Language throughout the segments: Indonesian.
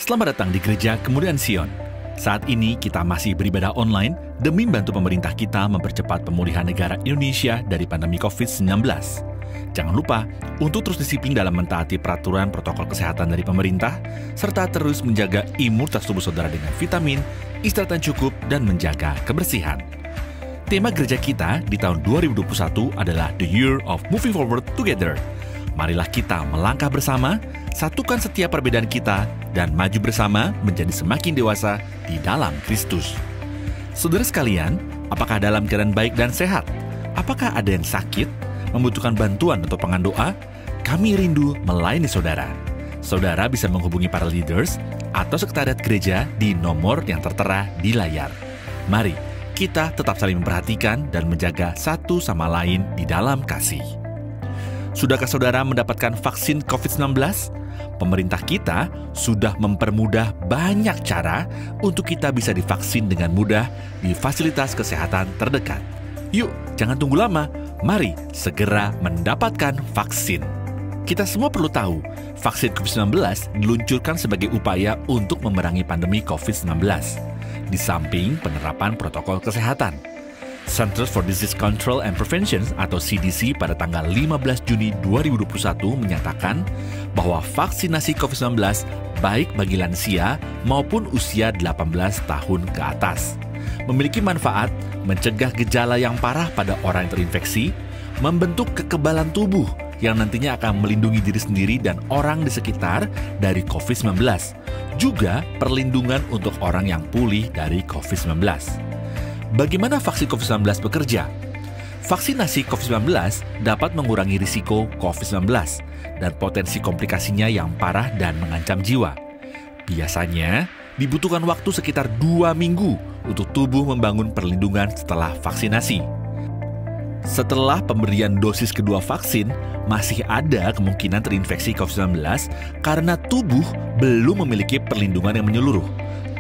Selamat datang di Gereja Kemuliaan Sion. Saat ini kita masih beribadah online demi membantu pemerintah kita mempercepat pemulihan negara Indonesia dari pandemi COVID-19. Jangan lupa untuk terus disiplin dalam mentaati peraturan protokol kesehatan dari pemerintah, serta terus menjaga imunitas tubuh saudara dengan vitamin, istirahat yang cukup, dan menjaga kebersihan. Tema gereja kita di tahun 2021 adalah The Year of Moving Forward Together. Marilah kita melangkah bersama, satukan setiap perbedaan kita, dan maju bersama menjadi semakin dewasa di dalam Kristus. Saudara sekalian, apakah dalam keadaan baik dan sehat? Apakah ada yang sakit, membutuhkan bantuan atau pengandoa? Kami rindu melayani saudara. Saudara bisa menghubungi para leaders atau sekretariat gereja di nomor yang tertera di layar. Mari kita tetap saling memperhatikan dan menjaga satu sama lain di dalam kasih. Sudahkah saudara mendapatkan vaksin COVID-19? Pemerintah kita sudah mempermudah banyak cara untuk kita bisa divaksin dengan mudah di fasilitas kesehatan terdekat. Yuk, jangan tunggu lama. Mari segera mendapatkan vaksin. Kita semua perlu tahu, vaksin COVID-19 diluncurkan sebagai upaya untuk memerangi pandemi COVID-19. Di samping penerapan protokol kesehatan. Centers for Disease Control and Prevention atau CDC pada tanggal 15 Juni 2021 menyatakan bahwa vaksinasi COVID-19 baik bagi lansia maupun usia 18 tahun ke atas. Memiliki manfaat mencegah gejala yang parah pada orang yang terinfeksi, membentuk kekebalan tubuh yang nantinya akan melindungi diri sendiri dan orang di sekitar dari COVID-19. Juga perlindungan untuk orang yang pulih dari COVID-19. Bagaimana vaksin COVID-19 bekerja? Vaksinasi COVID-19 dapat mengurangi risiko COVID-19 dan potensi komplikasinya yang parah dan mengancam jiwa. Biasanya, dibutuhkan waktu sekitar 2 minggu untuk tubuh membangun perlindungan setelah vaksinasi. Setelah pemberian dosis kedua vaksin, masih ada kemungkinan terinfeksi COVID-19 karena tubuh belum memiliki perlindungan yang menyeluruh.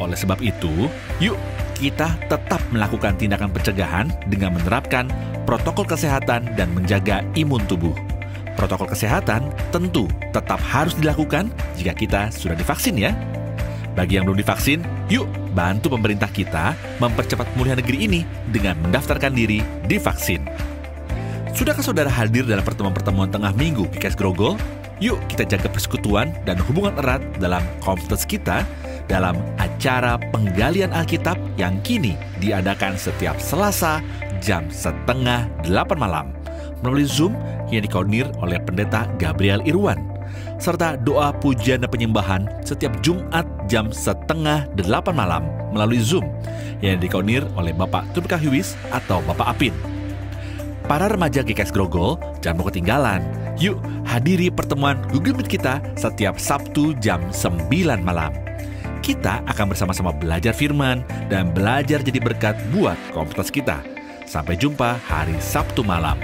Oleh sebab itu, yuk kita tetap melakukan tindakan pencegahan dengan menerapkan protokol kesehatan dan menjaga imun tubuh. Protokol kesehatan tentu tetap harus dilakukan jika kita sudah divaksin ya. Bagi yang belum divaksin, yuk bantu pemerintah kita mempercepat pemulihan negeri ini dengan mendaftarkan diri divaksin. Sudahkah saudara hadir dalam pertemuan-pertemuan tengah minggu GKS Grogol? Yuk kita jaga persekutuan dan hubungan erat dalam komunitas kita dalam acara penggalian Alkitab yang kini diadakan setiap Selasa jam 7:30 malam melalui Zoom yang dikoordinir oleh Pendeta Gabriel Irwan, serta doa pujian dan penyembahan setiap Jumat jam 7:30 malam melalui Zoom yang dikoordinir oleh Bapak Turka Hiwis atau Bapak Apin. Para remaja GKS Grogol, jangan mau ketinggalan. Yuk hadiri pertemuan Google Meet kita setiap Sabtu jam 9 malam. Kita akan bersama-sama belajar firman dan belajar jadi berkat buat komunitas kita. Sampai jumpa hari Sabtu malam.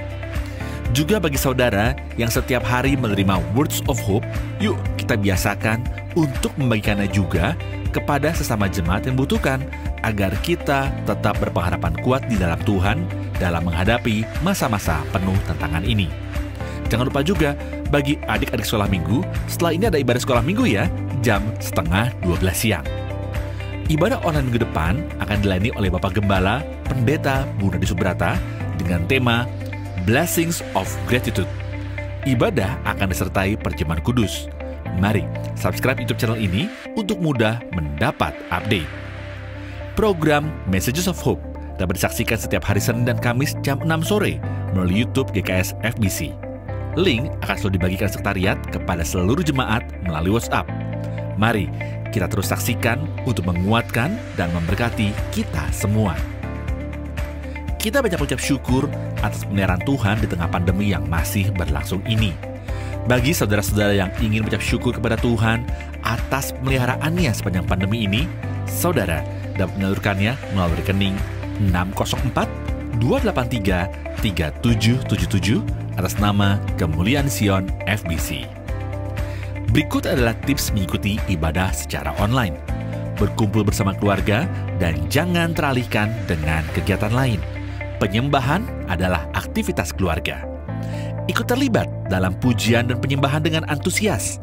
Juga bagi saudara yang setiap hari menerima Words of Hope, yuk kita biasakan untuk membagikannya juga kepada sesama jemaat yang membutuhkan agar kita tetap berpengharapan kuat di dalam Tuhan dalam menghadapi masa-masa penuh tantangan ini. Jangan lupa juga bagi adik-adik sekolah minggu, setelah ini ada ibadah sekolah minggu ya, jam 11:30 siang. Ibadah online minggu depan akan dilayani oleh Bapak Gembala, Pendeta Bu Nadi Subrata dengan tema Blessings of Gratitude. Ibadah akan disertai perjamuan kudus. Mari subscribe YouTube channel ini untuk mudah mendapat update. Program Messages of Hope dapat disaksikan setiap hari Senin dan Kamis jam 6 sore melalui YouTube GKS FBC. Link akan selalu dibagikan sekretariat kepada seluruh jemaat melalui WhatsApp. Mari kita terus saksikan untuk menguatkan dan memberkati kita semua. Kita banyak mengucap syukur atas pemeliharaan Tuhan di tengah pandemi yang masih berlangsung ini. Bagi saudara-saudara yang ingin mengucap syukur kepada Tuhan atas pemeliharaannya sepanjang pandemi ini, saudara dapat menyalurkannya melalui rekening 604-283-3777 atas nama Kemuliaan Sion FBC. Berikut adalah tips mengikuti ibadah secara online. Berkumpul bersama keluarga dan jangan teralihkan dengan kegiatan lain. Penyembahan adalah aktivitas keluarga. ikut terlibat dalam pujian dan penyembahan dengan antusias.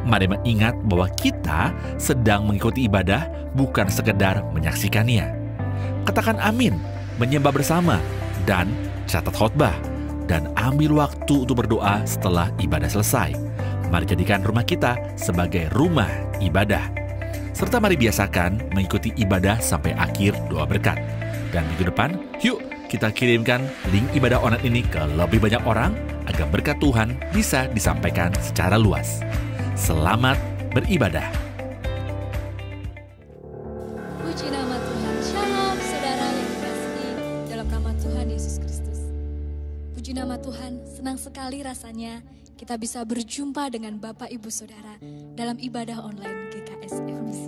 Mari mengingat bahwa kita sedang mengikuti ibadah, bukan sekedar menyaksikannya. Katakan amin, menyembah bersama, dan catat khotbah, dan ambil waktu untuk berdoa setelah ibadah selesai. Mari jadikan rumah kita sebagai rumah ibadah. Serta mari biasakan mengikuti ibadah sampai akhir doa berkat. Dan minggu depan, yuk kita kirimkan link ibadah online ini ke lebih banyak orang agar berkat Tuhan bisa disampaikan secara luas. Selamat beribadah. Puji nama Tuhan. Shalom saudara yang dikasihi dalam nama Tuhan Yesus Kristus. Puji nama Tuhan, senang sekali rasanya kita bisa berjumpa dengan Bapak Ibu Saudara dalam ibadah online GKS FBC.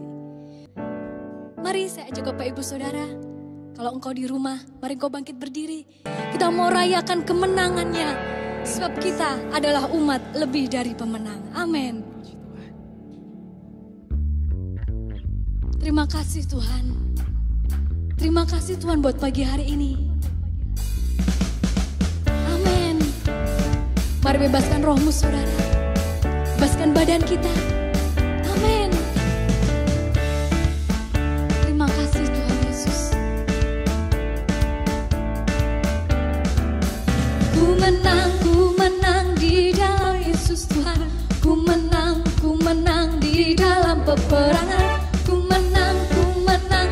Mari saya ajak Bapak Ibu Saudara, kalau engkau di rumah, mari engkau bangkit berdiri. Kita mau rayakan kemenangannya, sebab kita adalah umat lebih dari pemenang. Amin. Terima kasih Tuhan. Terima kasih Tuhan buat pagi hari ini. Amin. Mari bebaskan rohmu saudara. Bebaskan badan kita. Amin. Terima kasih Tuhan Yesus. Ku menang di dalam Yesus Tuhan. Ku menang di dalam peperangan. Ku menang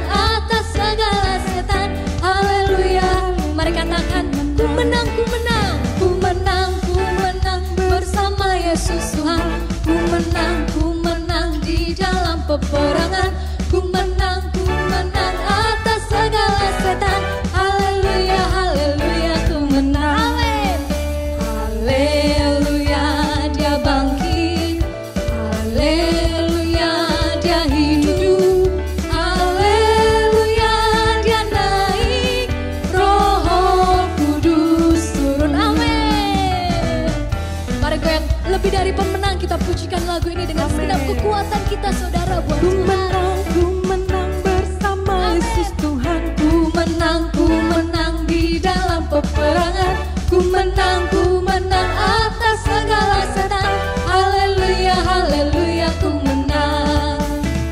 atas segala setan. Haleluya. Mari katakan, ku menang bersama Yesus Tuhan. Ku menang di dalam peperangan. Ku menang atas segala setan. Haleluya, haleluya, ku menang. Amin. Haleluya, dia bangkit. Haleluya, dia hidup. Haleluya, dia naik. Roh Kudus turun. Amin. Mari goyang, lebih dari pemenang, kita pujikan lagu ini dengan segenap kekuatan kita saudara buat Tuhan. Ku menang bersama Yesus Tuhan. Ku menang di dalam peperangan. Ku menang atas segala setan. Haleluya, haleluya, ku menang.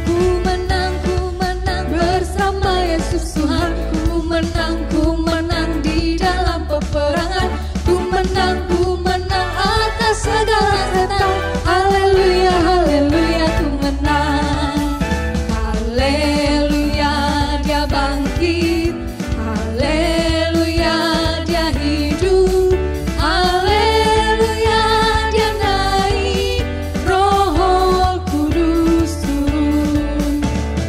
Ku menang bersama Yesus Tuhan. Ku menang di dalam peperangan. Ku menang atas segala setan. Haleluya, haleluya, ku menang. Haleluya, dia bangkit. Haleluya, dia hidup. Haleluya, dia naik. Roh Kudus turun.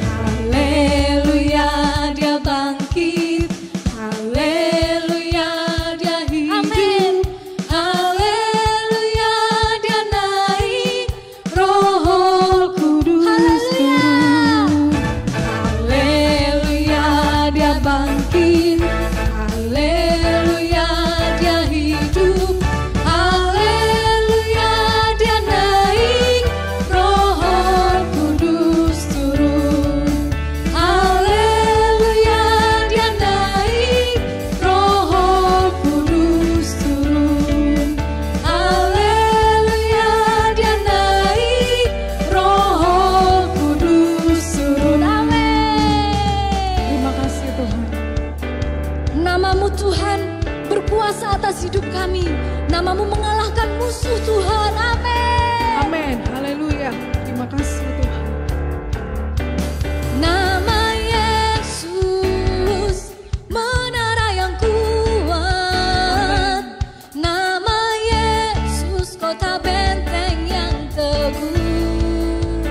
Haleluya, dia bangkit. Haleluya, dia hidup. Haleluya, dia naik. Roh Kudus turun. Haleluya, dia bangkit. Haleluya, dia hidup. Haleluya, dia naik. Roh Kudus turun. Haleluya, dia naik. Roh Kudus turun. Haleluya, dia naik. Roh Kudus turun. Amin. Terima kasih Tuhan. Namamu Tuhan berkuasa atas hidup kami. Namamu mengalahkan musuh Tuhan. Amin. Amin. Haleluya. Terima kasih Tuhan. Nama Yesus menara yang kuat. Nama Yesus kota benteng yang teguh.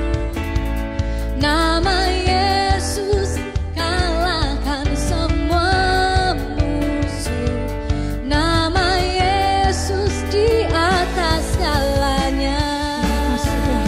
Nama Yesus kalahkan semua musuh. Nama Yesus di atas segalanya. Terima kasih Tuhan.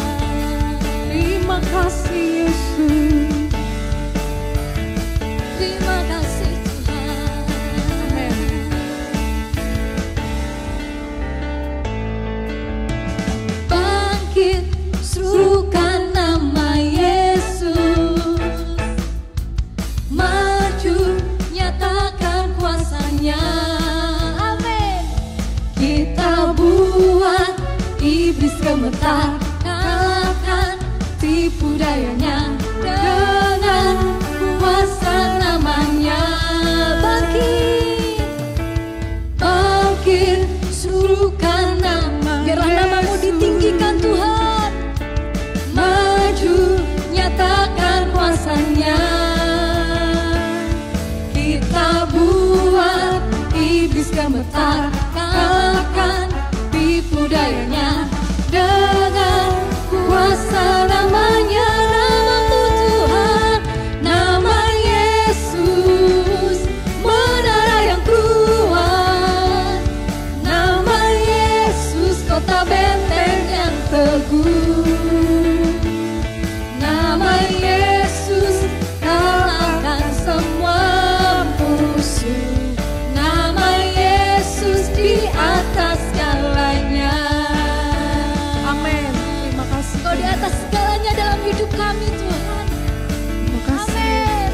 iblis gemetar, kalahkan tipu dayanya dengan kuasa namanya. Bangkit, bangkit, serukan nama, biarlah namamu ditinggikan Tuhan. Maju, nyatakan kuasanya. Kita buat iblis gemetar, kalahkan tipu dayanya dengan kuasa namanya. Namamu Tuhan, nama Yesus, menara yang kuat. Nama Yesus, kota benteng yang teguh. Nama Yesus, kalahkan semua musuh. Nama Yesus di atas segalanya. Amin. Terima kasih. Kau di atas segalanya dalam hidup kami Tuhan. Terima kasih. Amin.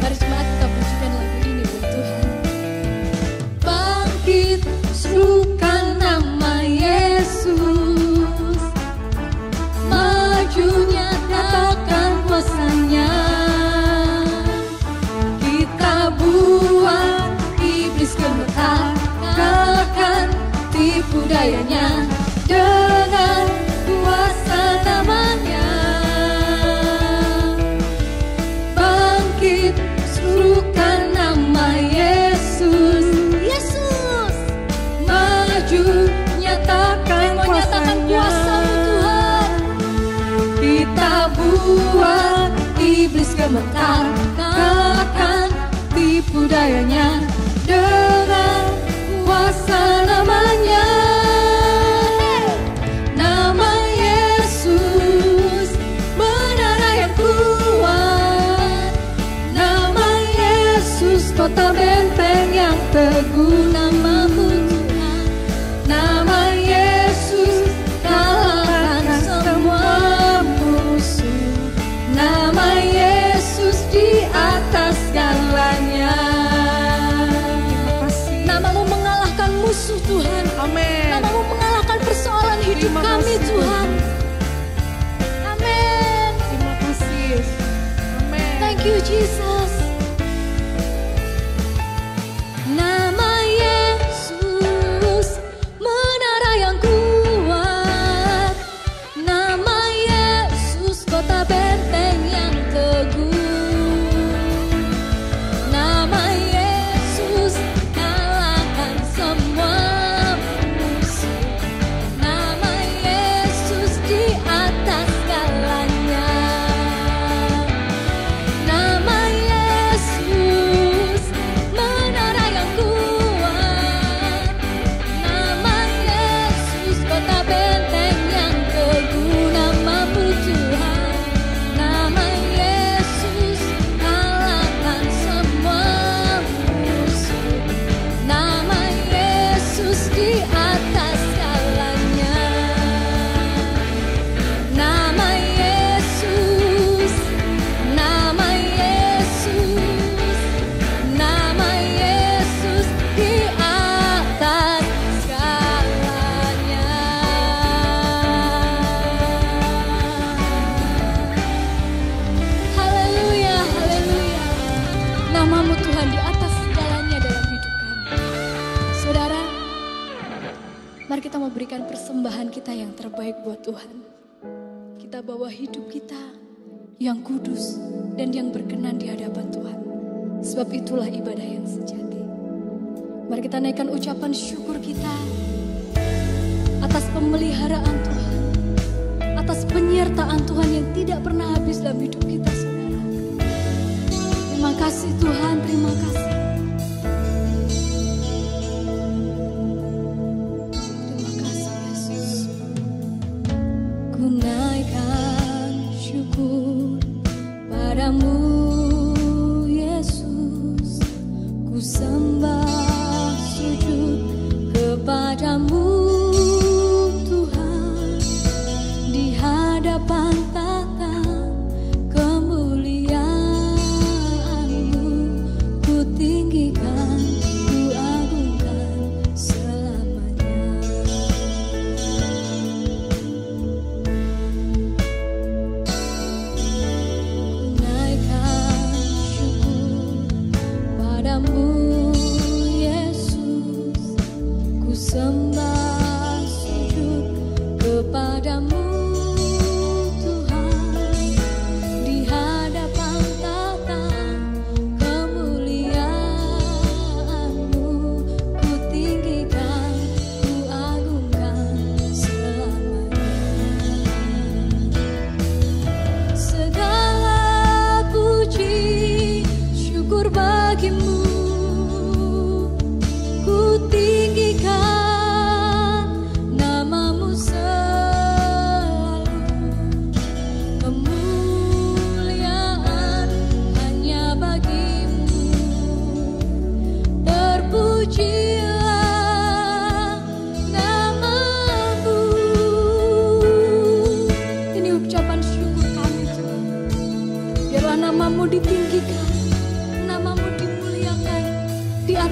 Mari jemaat kita pujikan lagu ini buat Tuhan. Bangkit, serukan nama Yesus. Maju, nyatakan kuasanya. Kita buat iblis gemetar, kalahkan tipu dayanya dengan kuasa namanya. Bangkit, serukan nama Yesus. Yesus, maju, nyatakan kuasa-Mu Tuhan. Kita buat iblis gemetar, kalahkan tipu dayanya dengan kuasa namanya. Nama Yesus, menara yang kuat. Nama Yesus, kota benteng yang teguh. Namamu Tuhan, nama Yesus, kalahkan semua musuh. Nama Yesus di atas segalanya. Namamu mengalahkan musuh Tuhan. Amin. Namamu mengalahkan persoalan hidup Terima kami kasih. Tuhan. Amin. Terima kasih. Amin. Thank you Jesus. Nama Yesus, menara yang kuat. Nama Yesus, kota benteng yang teguh. Nama Yesus, kalahkan semua musuh. Nama Yesus di atas segalanya. Nama Yesus, menara yang kuat. Nama Yesus, kota benteng yang teguh. Namamu Tuhan, nama Yesus, kalahkan semua musuh. Nama Yesus di atas segalanya. Nama Yesus, nama Yesus, nama Yesus di atas segalanya. Haleluya, haleluya. Namamu Tuhan di atas segalanya dalam hidup kami. Saudara, mari kita mau berikan persembahan kita yang terbaik buat Tuhan. Kita bawa hidup kita yang kudus dan yang berkenan di hadapan Tuhan. Sebab itulah ibadah yang sejati. Mari kita naikkan ucapan syukur kita atas pemeliharaan Tuhan, atas penyertaan Tuhan yang tidak pernah habis dalam hidup kita, saudara. Terima kasih Tuhan, terima kasih. Terima kasih Yesus. Ku naikkan syukur padamu Yesus. Ku sembah sujud kepadamu Tuhan. Di hadapan tata kemuliaan-Mu ku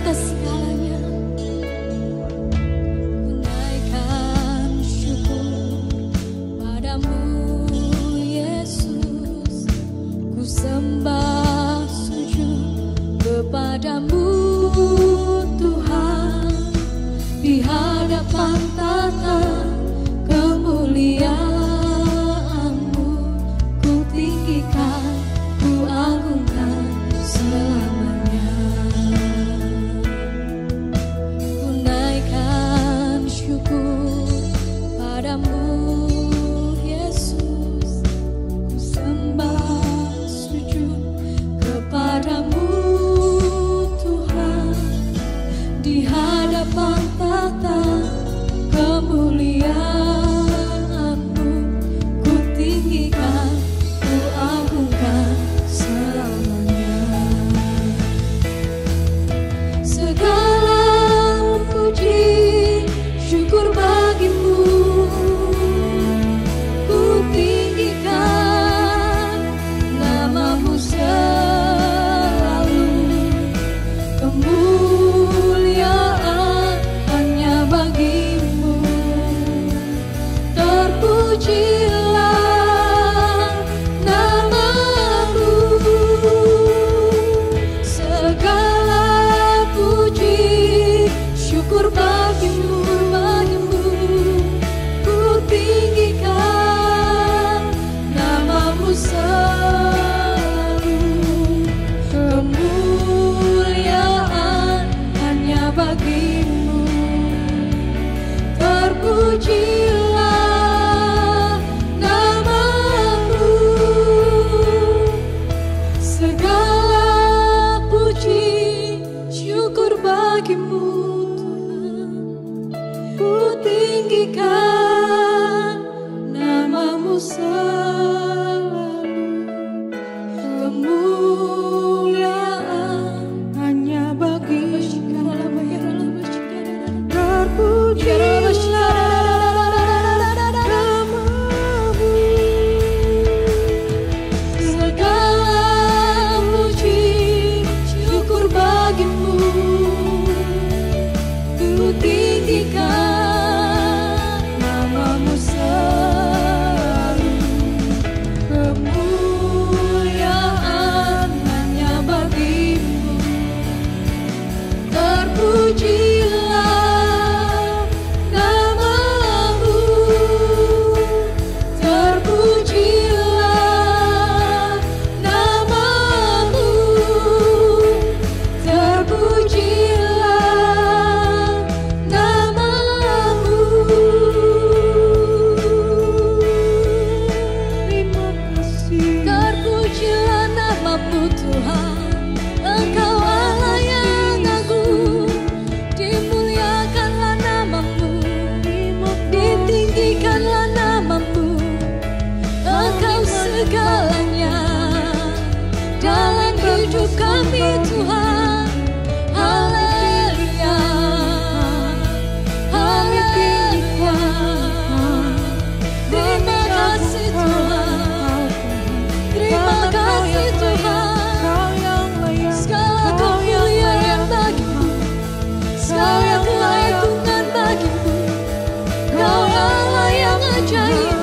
atas segalanya. Ku naikkan syukur padamu Yesus, ku sembah sujud kepadamu Tuhan, di hadapan tata kemuliaan-Mu ku tinggikan, ku agungkan selamanya. Ku naikkan syukur padamu Yesus, ku sembah sujud kepadamu Tuhan, di hadapan tata kemuliaan-Mu ku tinggikan, ku agungkan selamanya. Segala puji syukur bagimu, ku tinggikan nama-Mu selalu. Kemuliaan hanya bagi-Mu, terpujilah nama-Mu. Segala puji syukur bagi-Mu, ku tinggikan nama-Mu selalu. Kemuliaan hanya bagi-Mu, terpujilah nama-Mu. Segala puji syukur bagi-Mu Tuhan, ku tinggikan nama-Mu selalu. Kemuliaan hanya bagi-Mu, terpujilah nama-Mu. Segala puji syukur bagi-Mu, ku tinggikan nama-Mu selalu. Kemuliaan hanya bagi-Mu, terpujilah nama-Mu. Terpujilah nama-Mu, terpujilah nama-Mu. Terima kasih. Terpujilah nama-Mu Tuhan, Engkau Allah yang agung. Dimuliakanlah nama-Mu, ditinggikanlah nama-Mu. Engkau segalanya dalam hidup kami Tuhan. Haleluya, haleluya. Terima kasih Tuhan, terima kasih Tuhan. Segala kemuliaan bagi-Mu, segala kelayakan bagi-Mu. Kau Allah yang ajaib,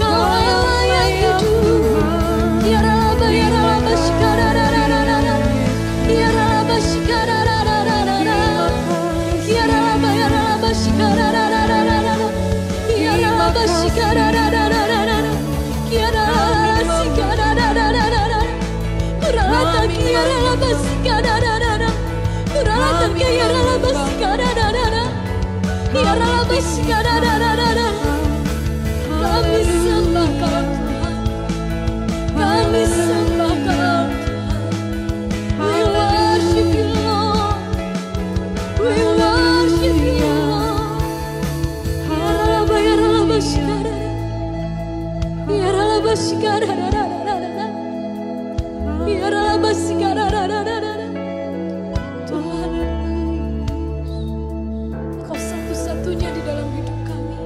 Kau Allah yang hidup. Ya Rabba, ya Rabba, shikadadadadadada. Ya Rabba, shikadadadadadada. Ya Rabba, ya Rabba, shikadadadadadada. Ya Rabba, shikadadadadadada. Ya Rabba, shikadadadadadada. Kuralatan ya Rabba, shikadadadadada. Kuralatan ya Rabba, shikadadadadada. Ya Rabba, shikadadadadada. Kami sembah Kau Tuhan, kami sembah Kau Tuhan. We worship You Lord, we worship You Lord. Ya Rabba, ya Rabba, shikadadadada. Ya Rabba, shikadadadadada. Ya Rabba, shikadadadadada. Tuhan, Kau satu-satunya di dalam hidup kami.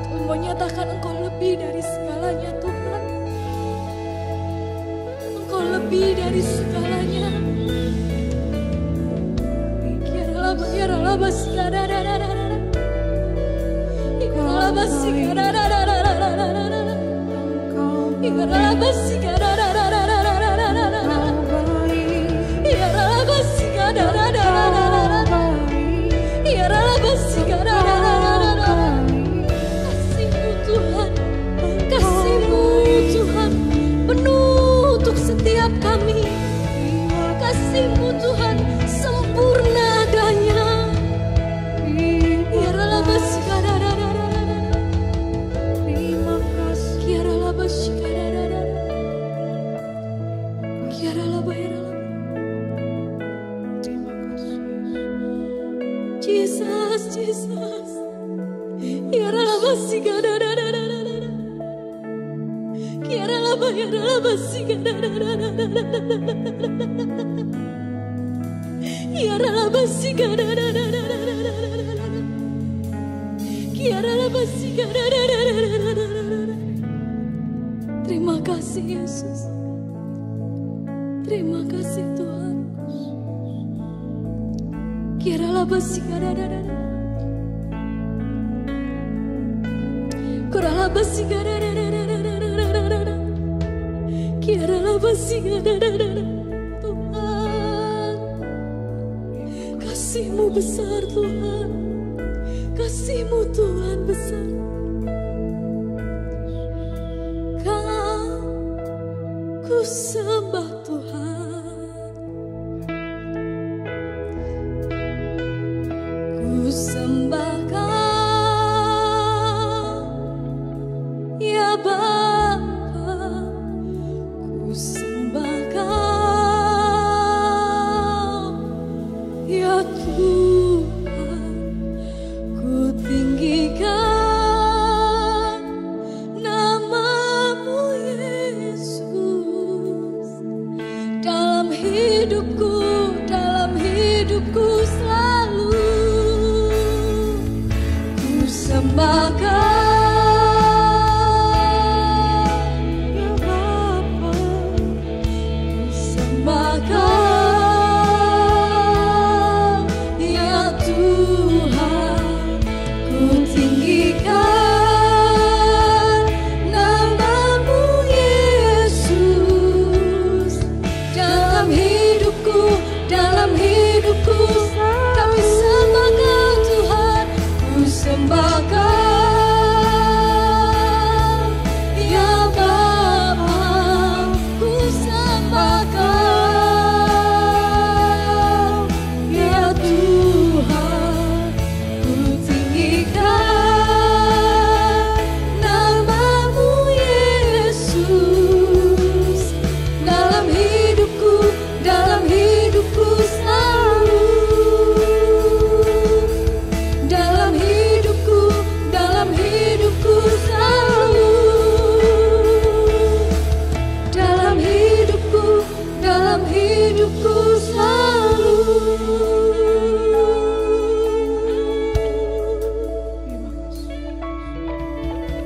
Kau menyatakan Engkau lebih dari segalanya Tuhan. Engkau lebih dari segalanya. Kasih-Mu Tuhan penuh untuk setiap kami. Kasih-Mu Tuhan sempurna adanya. Jesus, Jesus. Terima kasih Yesus. Terima kasih Tuhan. Kirala basi kadadadada. Kurala basi kadadadada. Kirala basi kadadadada. Tuhan, kasih-Mu besar Tuhan. Kasih-Mu Tuhan besar. Ku sembah Tuhan, ku sembah Kau, ya Bapa, ku sembah Kau, ya Tuhan, ku tinggikan nama-Mu Yesus. Dalam hidupku selalu ku sembah Kau, ya Bapa, ku sembah Kau, ya Tuhan, ku tinggikan nama-Mu Yesus. Dalam hidupku, kami sembah Kau Tuhan, ku sembah Kau, ya Bapa, ku sembah Kau, ya Tuhan, ku tinggikan nama-Mu Yesus. Dalam hidupku selalu, dalam hidupku selalu, dalam hidupku selalu.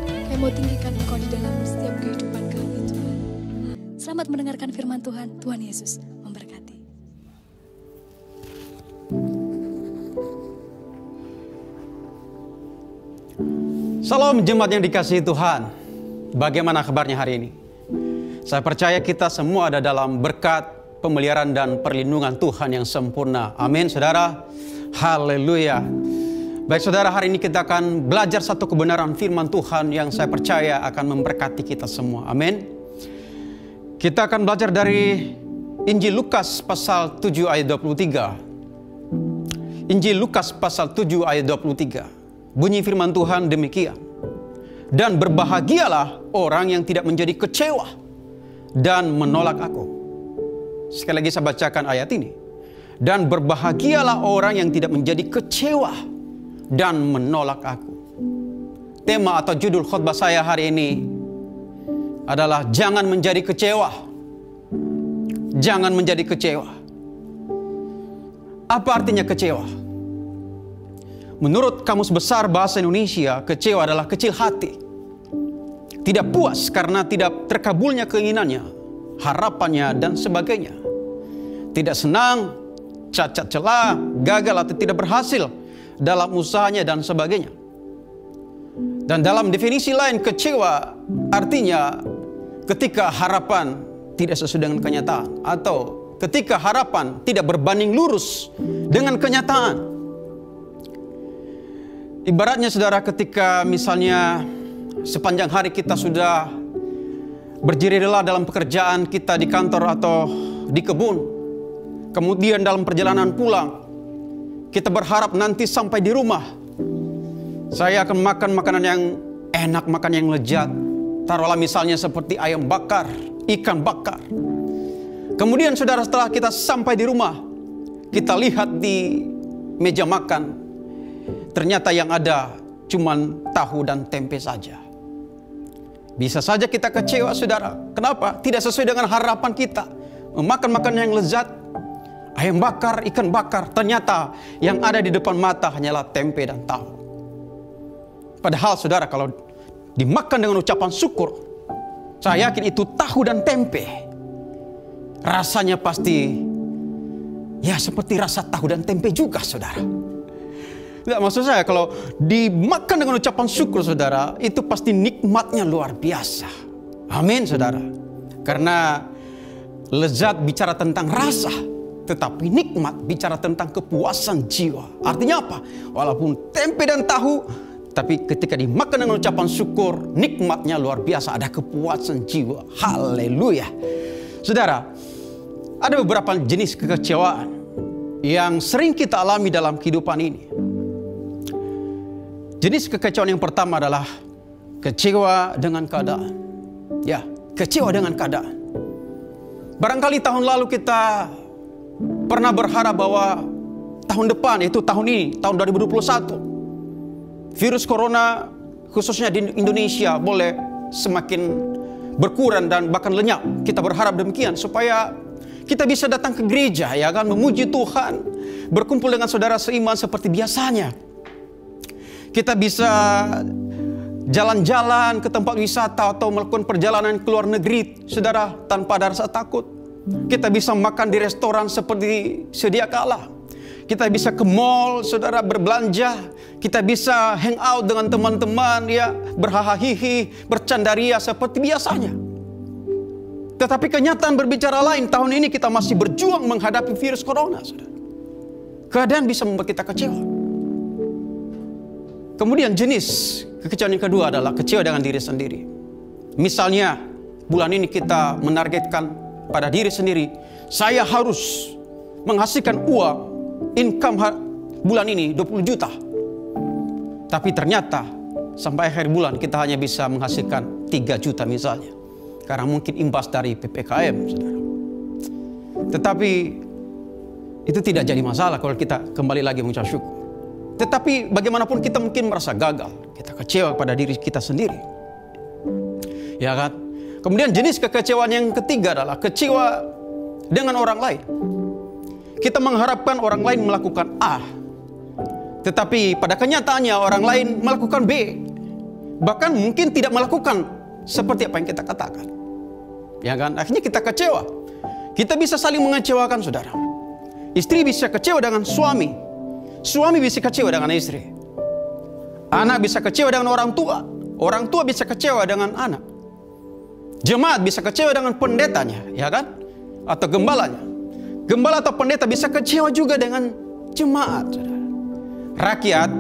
Kami mau tinggikan Engkau di dalam setiap kehidupan kami Tuhan. Selamat mendengarkan firman Tuhan. Tuhan Yesus memberkati. Salam jemaat yang dikasihi Tuhan. Bagaimana kabarnya hari ini? Saya percaya kita semua ada dalam berkat, pemeliharaan dan perlindungan Tuhan yang sempurna. Amin, saudara. Haleluya. Baik saudara, hari ini kita akan belajar satu kebenaran firman Tuhan yang saya percaya akan memberkati kita semua. Amin. Kita akan belajar dari Injil Lukas pasal 7 ayat 23. Injil Lukas pasal 7 ayat 23. Bunyi firman Tuhan demikian. Dan berbahagialah orang yang tidak menjadi kecewa dan menolak aku. Sekali lagi saya bacakan ayat ini. Dan berbahagialah orang yang tidak menjadi kecewa dan menolak aku. Tema atau judul khotbah saya hari ini adalah jangan menjadi kecewa. Jangan menjadi kecewa. Apa artinya kecewa? Menurut Kamus Besar Bahasa Indonesia, kecewa adalah kecil hati. Tidak puas karena tidak terkabulnya keinginannya, harapannya, dan sebagainya. Tidak senang, cacat celah, gagal atau tidak berhasil dalam usahanya dan sebagainya. Dan dalam definisi lain, kecewa artinya ketika harapan tidak sesuai dengan kenyataan, atau ketika harapan tidak berbanding lurus dengan kenyataan. Ibaratnya saudara, ketika misalnya sepanjang hari kita sudah berjeri-jeri dalam pekerjaan kita di kantor atau di kebun, kemudian dalam perjalanan pulang kita berharap nanti sampai di rumah saya akan makan makanan yang enak, makan yang lezat. Taruhlah misalnya seperti ayam bakar, ikan bakar. Kemudian saudara, setelah kita sampai di rumah, kita lihat di meja makan, ternyata yang ada cuman tahu dan tempe saja. Bisa saja kita kecewa saudara. Kenapa? Tidak sesuai dengan harapan kita. Memakan makanan yang lezat, ayam bakar, ikan bakar. Ternyata yang ada di depan mata hanyalah tempe dan tahu. Padahal saudara, kalau dimakan dengan ucapan syukur, saya yakin itu tahu dan tempe, rasanya pasti ya seperti rasa tahu dan tempe juga saudara. Tidak, maksud saya kalau dimakan dengan ucapan syukur saudara, itu pasti nikmatnya luar biasa. Amin saudara. Karena lezat bicara tentang rasa, tetapi nikmat bicara tentang kepuasan jiwa. Artinya apa? Walaupun tempe dan tahu, tapi ketika dimakan dengan ucapan syukur, nikmatnya luar biasa, ada kepuasan jiwa. Haleluya. Saudara, ada beberapa jenis kekecewaan yang sering kita alami dalam kehidupan ini. Jenis kekecewaan yang pertama adalah kecewa dengan keadaan. Ya, kecewa dengan keadaan. Barangkali tahun lalu kita pernah berharap bahwa tahun depan, yaitu tahun ini, tahun 2021, virus corona khususnya di Indonesia boleh semakin berkurang dan bahkan lenyap. Kita berharap demikian supaya kita bisa datang ke gereja, ya kan, memuji Tuhan, berkumpul dengan saudara seiman seperti biasanya. Kita bisa jalan-jalan ke tempat wisata atau melakukan perjalanan ke luar negeri, saudara, tanpa ada rasa takut. Kita bisa makan di restoran seperti sedia kala. Kita bisa ke mall, saudara, berbelanja. Kita bisa hang out dengan teman-teman, ya, berhahaha, bercandaria seperti biasanya. Tetapi kenyataan berbicara lain, tahun ini kita masih berjuang menghadapi virus corona, saudara. Keadaan bisa membuat kita kecewa. Kemudian jenis kekecewaan yang kedua adalah kecewa dengan diri sendiri. Misalnya, bulan ini kita menargetkan pada diri sendiri, saya harus menghasilkan uang, income bulan ini 20 juta. Tapi ternyata sampai akhir bulan kita hanya bisa menghasilkan 3 juta misalnya. Karena mungkin imbas dari PPKM, saudara. Tetapi itu tidak jadi masalah kalau kita kembali lagi mengucap syukur. Tetapi bagaimanapun kita mungkin merasa gagal. Kita kecewa pada diri kita sendiri. Ya kan? Kemudian jenis kekecewaan yang ketiga adalah kecewa dengan orang lain. Kita mengharapkan orang lain melakukan A, tetapi pada kenyataannya orang lain melakukan B. Bahkan mungkin tidak melakukan seperti apa yang kita katakan. Ya kan? Akhirnya kita kecewa. Kita bisa saling mengecewakan, saudara. Istri bisa kecewa dengan suami. Suami bisa kecewa dengan istri. Anak bisa kecewa dengan orang tua. Orang tua bisa kecewa dengan anak. Jemaat bisa kecewa dengan pendetanya, ya kan? Atau gembalanya. Gembala atau pendeta bisa kecewa juga dengan jemaat, saudara. Rakyat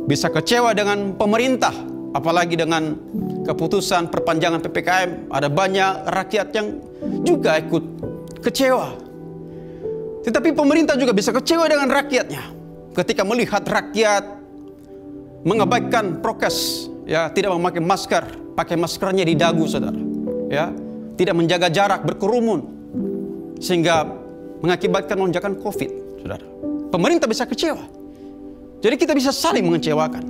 bisa kecewa dengan pemerintah, apalagi dengan keputusan perpanjangan PPKM. Ada banyak rakyat yang juga ikut kecewa. Tetapi pemerintah juga bisa kecewa dengan rakyatnya ketika melihat rakyat mengabaikan prokes, ya, tidak memakai masker, pakai maskernya di dagu, saudara, ya, tidak menjaga jarak, berkerumun, sehingga mengakibatkan lonjakan COVID, saudara. Pemerintah bisa kecewa. Jadi kita bisa saling mengecewakan,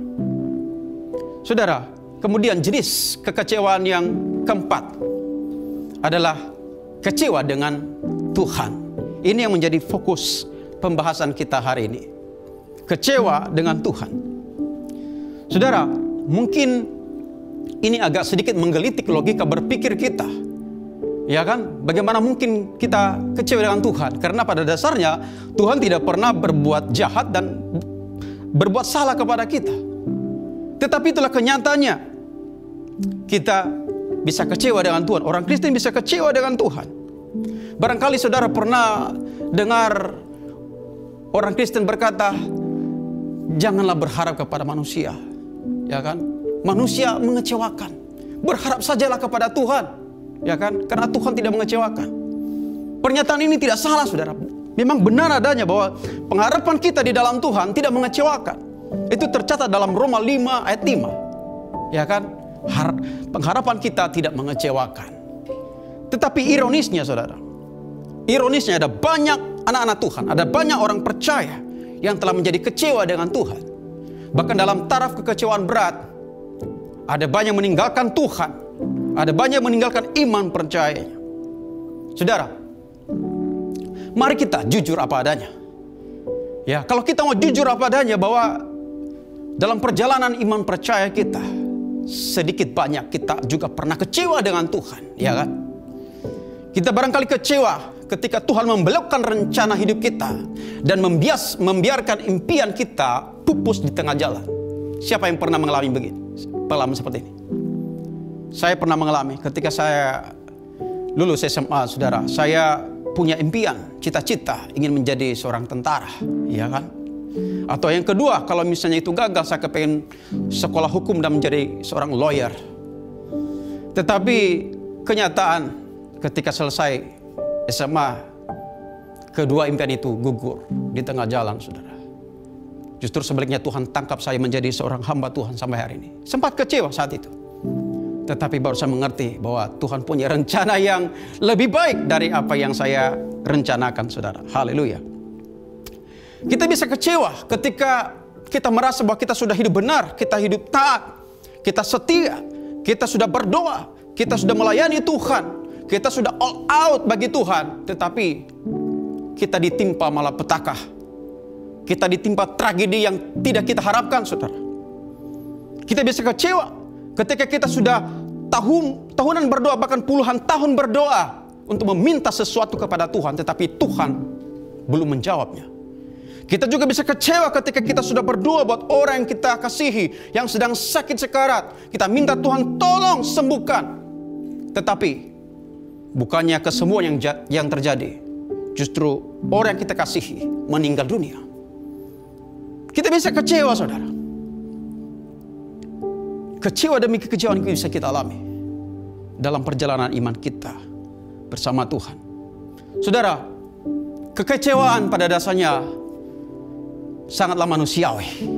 saudara. Kemudian jenis kekecewaan yang keempat adalah kecewa dengan Tuhan. Ini yang menjadi fokus pembahasan kita hari ini. Kecewa dengan Tuhan. Saudara, mungkin ini agak sedikit menggelitik logika berpikir kita. Ya kan? Bagaimana mungkin kita kecewa dengan Tuhan? Karena pada dasarnya Tuhan tidak pernah berbuat jahat dan berbuat salah kepada kita. Tetapi itulah kenyataannya. Kita bisa kecewa dengan Tuhan. Orang Kristen bisa kecewa dengan Tuhan. Barangkali saudara pernah dengar orang Kristen berkata, janganlah berharap kepada manusia. Ya kan? Manusia mengecewakan. Berharap sajalah kepada Tuhan. Ya kan? Karena Tuhan tidak mengecewakan. Pernyataan ini tidak salah, saudara. Memang benar adanya bahwa pengharapan kita di dalam Tuhan tidak mengecewakan. Itu tercatat dalam Roma 5 ayat 5. Ya kan? Pengharapan kita tidak mengecewakan. Tetapi ironisnya, saudara, ironisnya ada banyak anak-anak Tuhan, ada banyak orang percaya yang telah menjadi kecewa dengan Tuhan. Bahkan dalam taraf kekecewaan berat, ada banyak meninggalkan Tuhan. Ada banyak meninggalkan iman percayanya. Saudara, mari kita jujur apa adanya. Ya, kalau kita mau jujur apa adanya bahwa dalam perjalanan iman percaya kita, sedikit banyak kita juga pernah kecewa dengan Tuhan, ya kan? Kita barangkali kecewa ketika Tuhan membelokkan rencana hidup kita dan membiarkan impian kita pupus di tengah jalan. Siapa yang pernah mengalami begini? Pengalaman seperti ini? Saya pernah mengalami ketika saya lulus SMA, saudara. Saya punya impian, cita-cita ingin menjadi seorang tentara, ya kan? Atau yang kedua, kalau misalnya itu gagal, saya kepengen sekolah hukum dan menjadi seorang lawyer. Tetapi kenyataan ketika selesai SMA, kedua impian itu gugur di tengah jalan, saudara. Justru sebaliknya Tuhan tangkap saya menjadi seorang hamba Tuhan sampai hari ini. Sempat kecewa saat itu. Tetapi baru saya mengerti bahwa Tuhan punya rencana yang lebih baik dari apa yang saya rencanakan, saudara. Haleluya. Kita bisa kecewa ketika kita merasa bahwa kita sudah hidup benar, kita hidup taat, kita setia, kita sudah berdoa, kita sudah melayani Tuhan, kita sudah all out bagi Tuhan. Tetapi kita ditimpa malapetaka, kita ditimpa tragedi yang tidak kita harapkan, saudara. Kita bisa kecewa ketika kita sudah tahunan berdoa, bahkan puluhan tahun berdoa untuk meminta sesuatu kepada Tuhan, tetapi Tuhan belum menjawabnya. Kita juga bisa kecewa ketika kita sudah berdoa buat orang yang kita kasihi, yang sedang sakit sekarat. Kita minta Tuhan tolong sembuhkan. Tetapi bukannya kesembuhan yang terjadi, justru orang yang kita kasihi meninggal dunia. Kita bisa kecewa, saudara. Kecewa demi kekecewaan itu bisa kita alami dalam perjalanan iman kita bersama Tuhan. Saudara, kekecewaan pada dasarnya sangatlah manusiawi.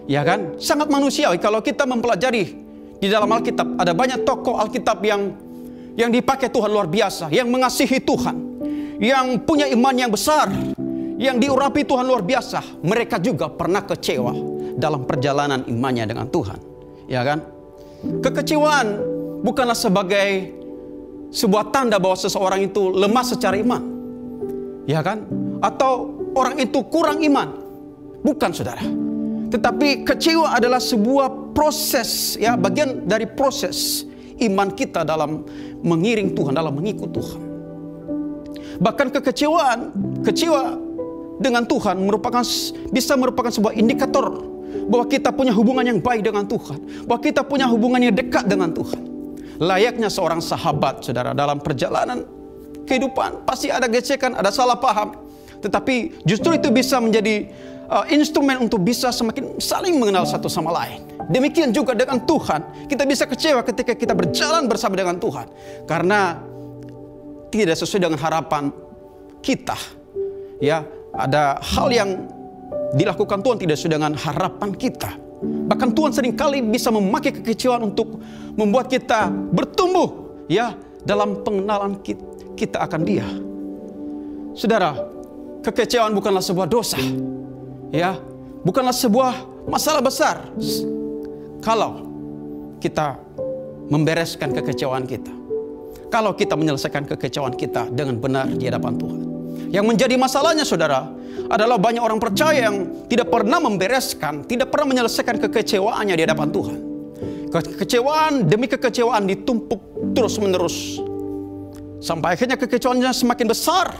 Ya kan? Sangat manusiawi. Kalau kita mempelajari di dalam Alkitab, ada banyak tokoh Alkitab yang dipakai Tuhan luar biasa, yang mengasihi Tuhan, yang punya iman yang besar, yang diurapi Tuhan luar biasa. Mereka juga pernah kecewa dalam perjalanan imannya dengan Tuhan. Ya kan? Kekecewaan bukanlah sebagai sebuah tanda bahwa seseorang itu lemah secara iman. Ya kan? Atau orang itu kurang iman. Bukan, saudara. Tetapi kecewa adalah sebuah proses, ya, bagian dari proses iman kita dalam mengiring Tuhan, dalam mengikut Tuhan. Bahkan kecewa dengan Tuhan bisa merupakan sebuah indikator bahwa kita punya hubungan yang baik dengan Tuhan, bahwa kita punya hubungan yang dekat dengan Tuhan. Layaknya seorang sahabat, saudara, dalam perjalanan kehidupan pasti ada gesekan, ada salah paham, tetapi justru itu bisa menjadi instrumen untuk bisa semakin saling mengenal satu sama lain. Demikian juga dengan Tuhan. Kita bisa kecewa ketika kita berjalan bersama dengan Tuhan, karena tidak sesuai dengan harapan kita. Ya, ada hal yang dilakukan Tuhan tidak sesuai dengan harapan kita. Bahkan Tuhan seringkali bisa memakai kekecewaan untuk membuat kita bertumbuh, ya, dalam pengenalan kita akan Dia. Saudara, kekecewaan bukanlah sebuah dosa, ya, bukanlah sebuah masalah besar kalau kita membereskan kekecewaan kita, kalau kita menyelesaikan kekecewaan kita dengan benar di hadapan Tuhan. Yang menjadi masalahnya, saudara, adalah banyak orang percaya yang tidak pernah membereskan, tidak pernah menyelesaikan kekecewaannya di hadapan Tuhan. Kekecewaan demi kekecewaan ditumpuk terus-menerus Sampai akhirnya kekecewanya semakin besar.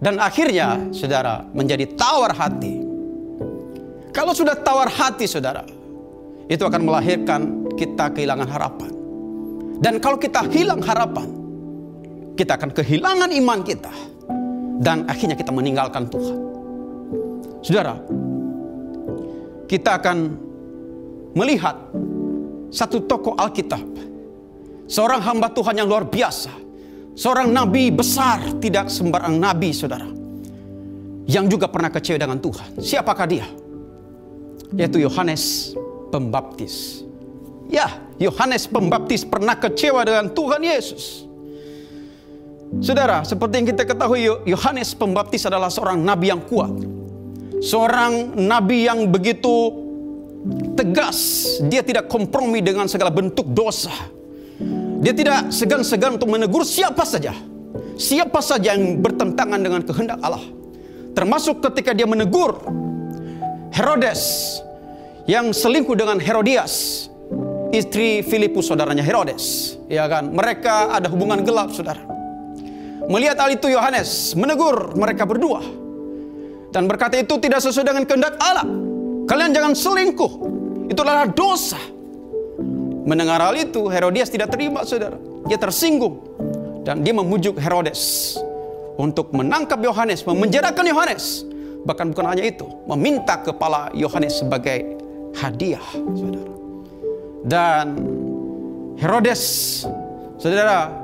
Dan akhirnya, saudara, menjadi tawar hati. Kalau sudah tawar hati, saudara, itu akan melahirkan kita kehilangan harapan. Dan kalau kita hilang harapan, kita akan kehilangan iman kita. Dan akhirnya kita meninggalkan Tuhan. Saudara, kita akan melihat satu tokoh Alkitab. Seorang hamba Tuhan yang luar biasa. Seorang nabi besar, tidak sembarang nabi, saudara. Yang juga pernah kecewa dengan Tuhan. Siapakah dia? Yaitu Yohanes Pembaptis. Ya, Yohanes Pembaptis pernah kecewa dengan Tuhan Yesus. Saudara, seperti yang kita ketahui, Yohanes Pembaptis adalah seorang nabi yang kuat. Seorang nabi yang begitu tegas. Dia tidak kompromi dengan segala bentuk dosa. Dia tidak segan-segan untuk menegur siapa saja. Siapa saja yang bertentangan dengan kehendak Allah. Termasuk ketika dia menegur Herodes yang selingkuh dengan Herodias, istri Filipus, saudaranya Herodes. Ya kan? Mereka ada hubungan gelap, saudara. Melihat hal itu, Yohanes menegur mereka berdua. Dan berkata, itu tidak sesuai dengan kehendak Allah. Kalian jangan selingkuh. Itu adalah dosa. Mendengar hal itu, Herodias tidak terima, saudara. Dia tersinggung. Dan dia memujuk Herodes untuk menangkap Yohanes, memenjarakan Yohanes. Bahkan bukan hanya itu, meminta kepala Yohanes sebagai hadiah, saudara. Dan Herodes, saudara,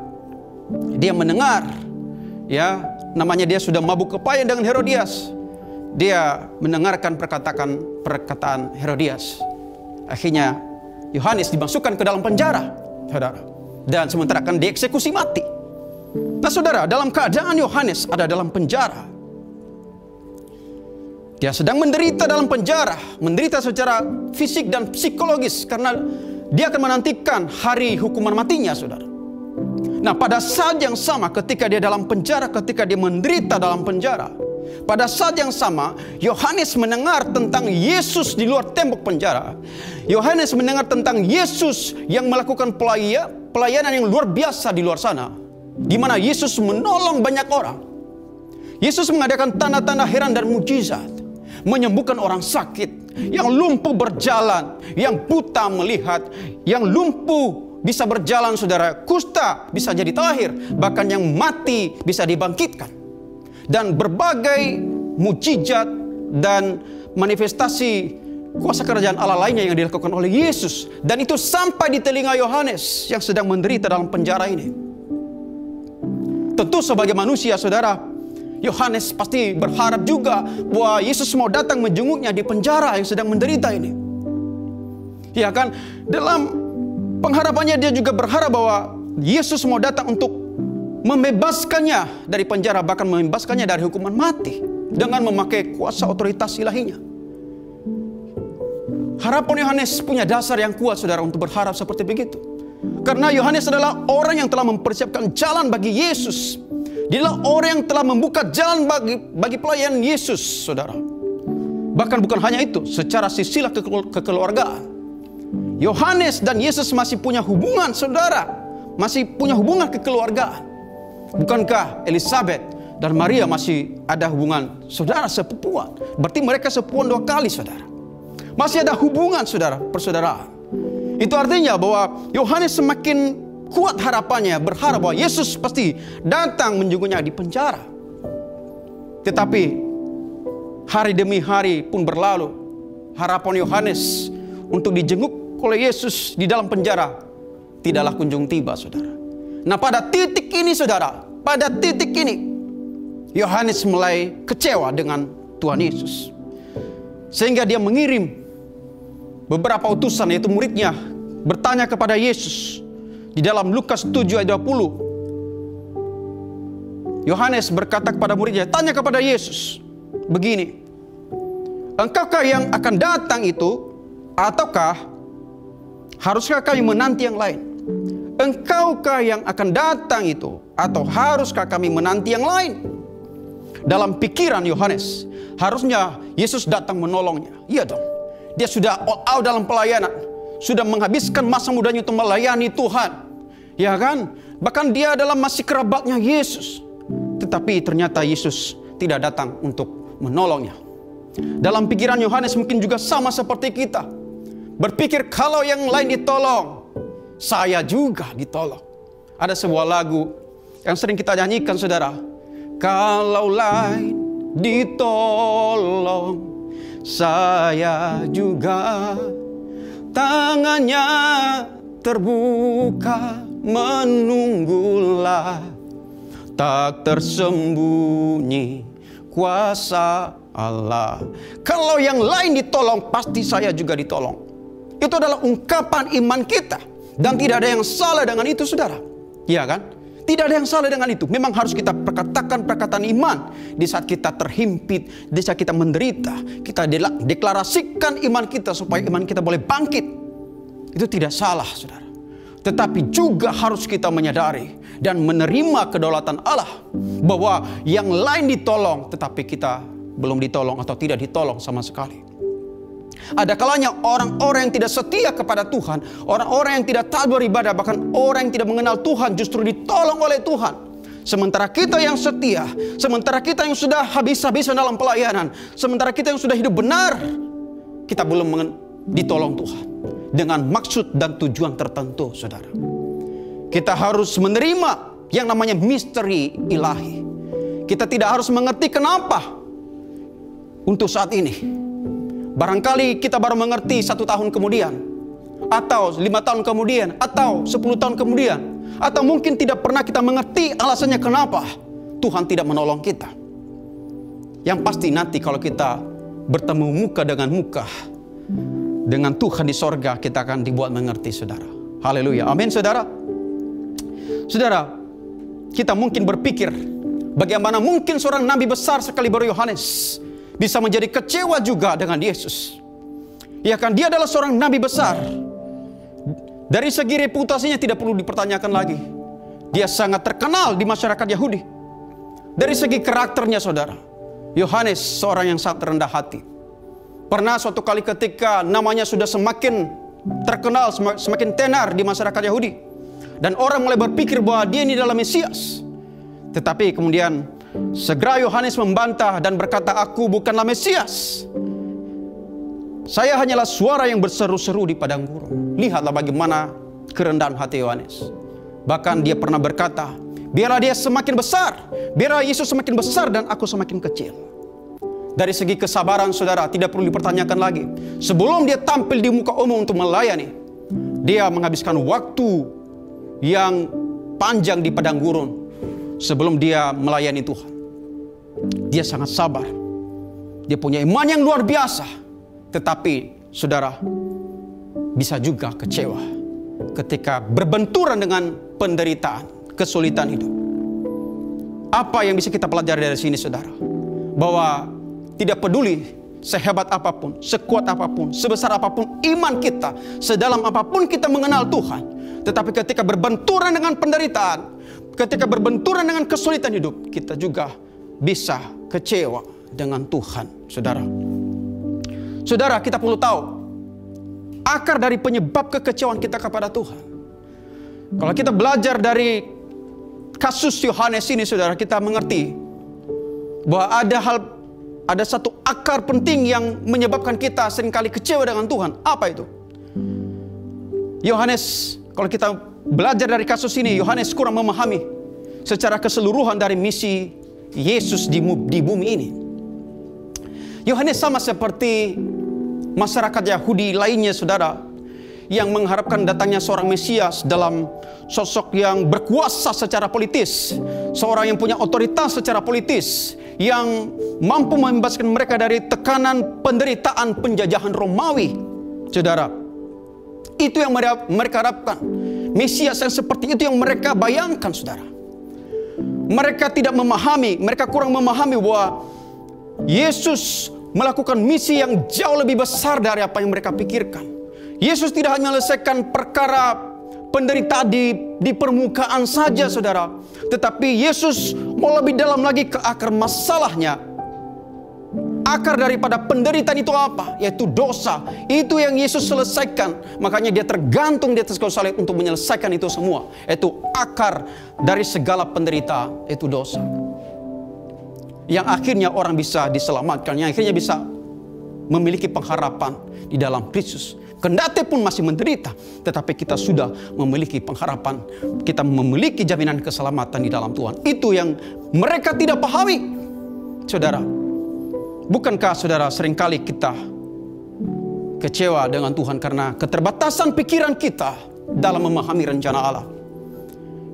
dia mendengar, ya, namanya dia sudah mabuk kepayang dengan Herodias. Dia mendengarkan perkataan Herodias. Akhirnya Yohanes dimasukkan ke dalam penjara, saudara. Dan sementara akan dieksekusi mati. Nah, saudara, dalam keadaan Yohanes ada dalam penjara. Dia sedang menderita dalam penjara. Menderita secara fisik dan psikologis. Karena dia akan menantikan hari hukuman matinya, saudara. Nah, pada saat yang sama ketika dia dalam penjara, ketika dia menderita dalam penjara, pada saat yang sama, Yohanes mendengar tentang Yesus di luar tembok penjara. Yohanes mendengar tentang Yesus yang melakukan pelayanan yang luar biasa di luar sana, di mana Yesus menolong banyak orang. Yesus mengadakan tanda-tanda heran dan mujizat, menyembuhkan orang sakit, yang lumpuh berjalan, yang buta melihat, yang lumpuh bisa berjalan, saudara, kusta bisa jadi tahir, bahkan yang mati bisa dibangkitkan. Dan berbagai mujizat dan manifestasi kuasa kerajaan Allah lainnya yang dilakukan oleh Yesus. Dan itu sampai di telinga Yohanes yang sedang menderita dalam penjara ini. Tentu sebagai manusia, saudara, Yohanes pasti berharap juga bahwa Yesus mau datang menjenguknya di penjara yang sedang menderita ini. Ya kan? Dalam pengharapannya dia juga berharap bahwa Yesus mau datang untuk membebaskannya dari penjara, bahkan membebaskannya dari hukuman mati dengan memakai kuasa otoritas ilahinya. Harapan Yohanes punya dasar yang kuat, saudara, untuk berharap seperti begitu. Karena Yohanes adalah orang yang telah mempersiapkan jalan bagi Yesus. Dia adalah orang yang telah membuka jalan bagi pelayanan Yesus, saudara. Bahkan bukan hanya itu, secara silsilah kekeluargaan, Yohanes dan Yesus masih punya hubungan, saudara. Masih punya hubungan kekeluargaan. Bukankah Elizabeth dan Maria masih ada hubungan saudara sepupuan? Berarti mereka sepupuan 2 kali, saudara. Masih ada hubungan, saudara, persaudaraan. Itu artinya bahwa Yohanes semakin kuat harapannya, berharap bahwa Yesus pasti datang menjenguknya di penjara. Tetapi hari demi hari pun berlalu. Harapan Yohanes untuk dijenguk oleh Yesus di dalam penjara tidaklah kunjung tiba, saudara. Nah, pada titik ini, saudara, pada titik ini Yohanes mulai kecewa dengan Tuhan Yesus. Sehingga dia mengirim beberapa utusan, yaitu muridnya, bertanya kepada Yesus. Di dalam Lukas 7 ayat 20, Yohanes berkata kepada muridnya, tanya kepada Yesus begini, engkaukah yang akan datang itu, ataukah haruskah kami menanti yang lain? Engkaukah yang akan datang itu, atau haruskah kami menanti yang lain? Dalam pikiran Yohanes, harusnya Yesus datang menolongnya. Iya dong, dia sudah all out dalam pelayanan, sudah menghabiskan masa mudanya untuk melayani Tuhan, ya kan? Bahkan dia adalah masih kerabatnya Yesus. Tetapi ternyata Yesus tidak datang untuk menolongnya. Dalam pikiran Yohanes mungkin juga sama seperti kita. Berpikir kalau yang lain ditolong, saya juga ditolong. Ada sebuah lagu yang sering kita nyanyikan, saudara. Kalau lain ditolong, saya juga. Tangannya terbuka, menunggulah. Tak tersembunyi kuasa Allah. Kalau yang lain ditolong, pasti saya juga ditolong. Itu adalah ungkapan iman kita. Dan tidak ada yang salah dengan itu, saudara. Iya kan? Tidak ada yang salah dengan itu. Memang harus kita perkatakan perkataan iman. Di saat kita terhimpit, di saat kita menderita, kita deklarasikan iman kita supaya iman kita boleh bangkit. Itu tidak salah, saudara. Tetapi juga harus kita menyadari dan menerima kedaulatan Allah. Bahwa yang lain ditolong, tetapi kita belum ditolong atau tidak ditolong sama sekali. Ada kalanya orang-orang yang tidak setia kepada Tuhan, orang-orang yang tidak taat beribadah, bahkan orang yang tidak mengenal Tuhan justru ditolong oleh Tuhan. Sementara kita yang setia, sementara kita yang sudah habis-habisan dalam pelayanan, sementara kita yang sudah hidup benar, kita belum ditolong Tuhan. Dengan maksud dan tujuan tertentu, saudara. Kita harus menerima yang namanya misteri ilahi. Kita tidak harus mengerti kenapa untuk saat ini. Barangkali kita baru mengerti 1 tahun kemudian, atau 5 tahun kemudian, atau 10 tahun kemudian, atau mungkin tidak pernah kita mengerti alasannya kenapa Tuhan tidak menolong kita. Yang pasti nanti kalau kita bertemu muka dengan muka dengan Tuhan di sorga, kita akan dibuat mengerti, saudara. Haleluya, amin, saudara. Saudara, kita mungkin berpikir, bagaimana mungkin seorang nabi besar sekali baru Yohanes bisa menjadi kecewa juga dengan Yesus. Ya kan, dia adalah seorang nabi besar. Dari segi reputasinya tidak perlu dipertanyakan lagi. Dia sangat terkenal di masyarakat Yahudi. Dari segi karakternya, saudara, Yohanes seorang yang sangat rendah hati. Pernah suatu kali ketika namanya sudah semakin terkenal, semakin tenar di masyarakat Yahudi. Dan orang mulai berpikir bahwa dia ini adalah Mesias. Tetapi kemudian segera Yohanes membantah dan berkata, aku bukanlah Mesias. Saya hanyalah suara yang berseru-seru di padang gurun. Lihatlah bagaimana kerendahan hati Yohanes. Bahkan dia pernah berkata, biarlah dia semakin besar, biarlah Yesus semakin besar dan aku semakin kecil. Dari segi kesabaran, saudara, tidak perlu dipertanyakan lagi. Sebelum dia tampil di muka umum untuk melayani, dia menghabiskan waktu yang panjang di padang gurun sebelum dia melayani Tuhan. Dia sangat sabar. Dia punya iman yang luar biasa. Tetapi, saudara, bisa juga kecewa ketika berbenturan dengan penderitaan, kesulitan hidup. Apa yang bisa kita pelajari dari sini, saudara? Bahwa tidak peduli sehebat apapun, sekuat apapun, sebesar apapun iman kita, sedalam apapun kita mengenal Tuhan, tetapi ketika berbenturan dengan penderitaan, ketika berbenturan dengan kesulitan hidup, kita juga bisa kecewa dengan Tuhan, saudara. Saudara, kita perlu tahu akar dari penyebab kekecewaan kita kepada Tuhan. Kalau kita belajar dari kasus Yohanes ini, saudara, kita mengerti bahwa ada satu akar penting yang menyebabkan kita seringkali kecewa dengan Tuhan. Apa itu? Yohanes, kalau kita belajar dari kasus ini, Yohanes kurang memahami secara keseluruhan dari misi Yesus di bumi ini. Yohanes sama seperti masyarakat Yahudi lainnya, saudara, yang mengharapkan datangnya seorang Mesias dalam sosok yang berkuasa secara politis, seorang yang punya otoritas secara politis, yang mampu membebaskan mereka dari tekanan penderitaan penjajahan Romawi. Saudara, itu yang mereka harapkan. Mesias yang seperti itu yang mereka bayangkan, saudara. Mereka tidak memahami, mereka kurang memahami bahwa Yesus melakukan misi yang jauh lebih besar dari apa yang mereka pikirkan. Yesus tidak hanya menyelesaikan perkara penderitaan di permukaan saja, saudara, tetapi Yesus mau lebih dalam lagi ke akar masalahnya. akar daripada penderitaan itu apa? Yaitu dosa. Itu yang Yesus selesaikan. Makanya dia tergantung di atas kayu salib untuk menyelesaikan itu semua. Itu akar dari segala penderitaan, itu dosa. Yang akhirnya orang bisa diselamatkan, yang akhirnya bisa memiliki pengharapan di dalam Kristus. Kendati pun masih menderita, tetapi kita sudah memiliki pengharapan. Kita memiliki jaminan keselamatan di dalam Tuhan. Itu yang mereka tidak pahami. Saudara, bukankah saudara seringkali kita kecewa dengan Tuhan karena keterbatasan pikiran kita dalam memahami rencana Allah?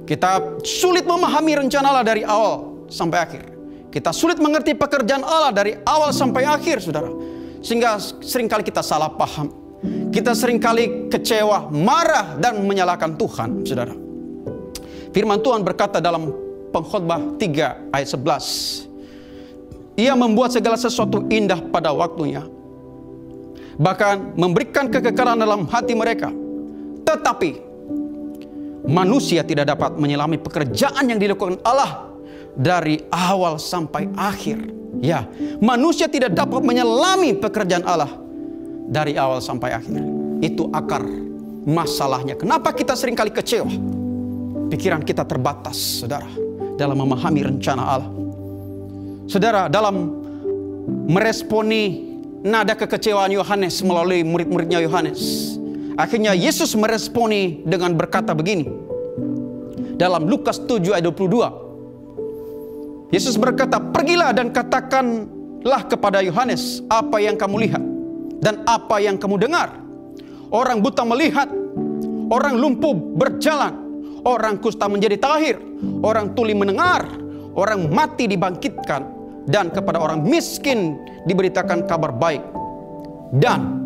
Kita sulit memahami rencana Allah dari awal sampai akhir. Kita sulit mengerti pekerjaan Allah dari awal sampai akhir, saudara. Sehingga seringkali kita salah paham. Kita seringkali kecewa, marah, dan menyalahkan Tuhan, saudara. Firman Tuhan berkata dalam Pengkhotbah 3 ayat 11. Ia membuat segala sesuatu indah pada waktunya. Bahkan memberikan kekekalan dalam hati mereka. Tetapi manusia tidak dapat menyelami pekerjaan yang dilakukan Allah dari awal sampai akhir. Ya, manusia tidak dapat menyelami pekerjaan Allah dari awal sampai akhir. Itu akar masalahnya. Kenapa kita seringkali kecewa? Pikiran kita terbatas, saudara, dalam memahami rencana Allah. Saudara, dalam meresponi nada kekecewaan Yohanes melalui murid-muridnya Yohanes, akhirnya Yesus meresponi dengan berkata begini. Dalam Lukas 7 ayat 22. Yesus berkata, "Pergilah dan katakanlah kepada Yohanes apa yang kamu lihat dan apa yang kamu dengar. Orang buta melihat, orang lumpuh berjalan, orang kusta menjadi tahir, orang tuli mendengar, orang mati dibangkitkan, dan kepada orang miskin diberitakan kabar baik. Dan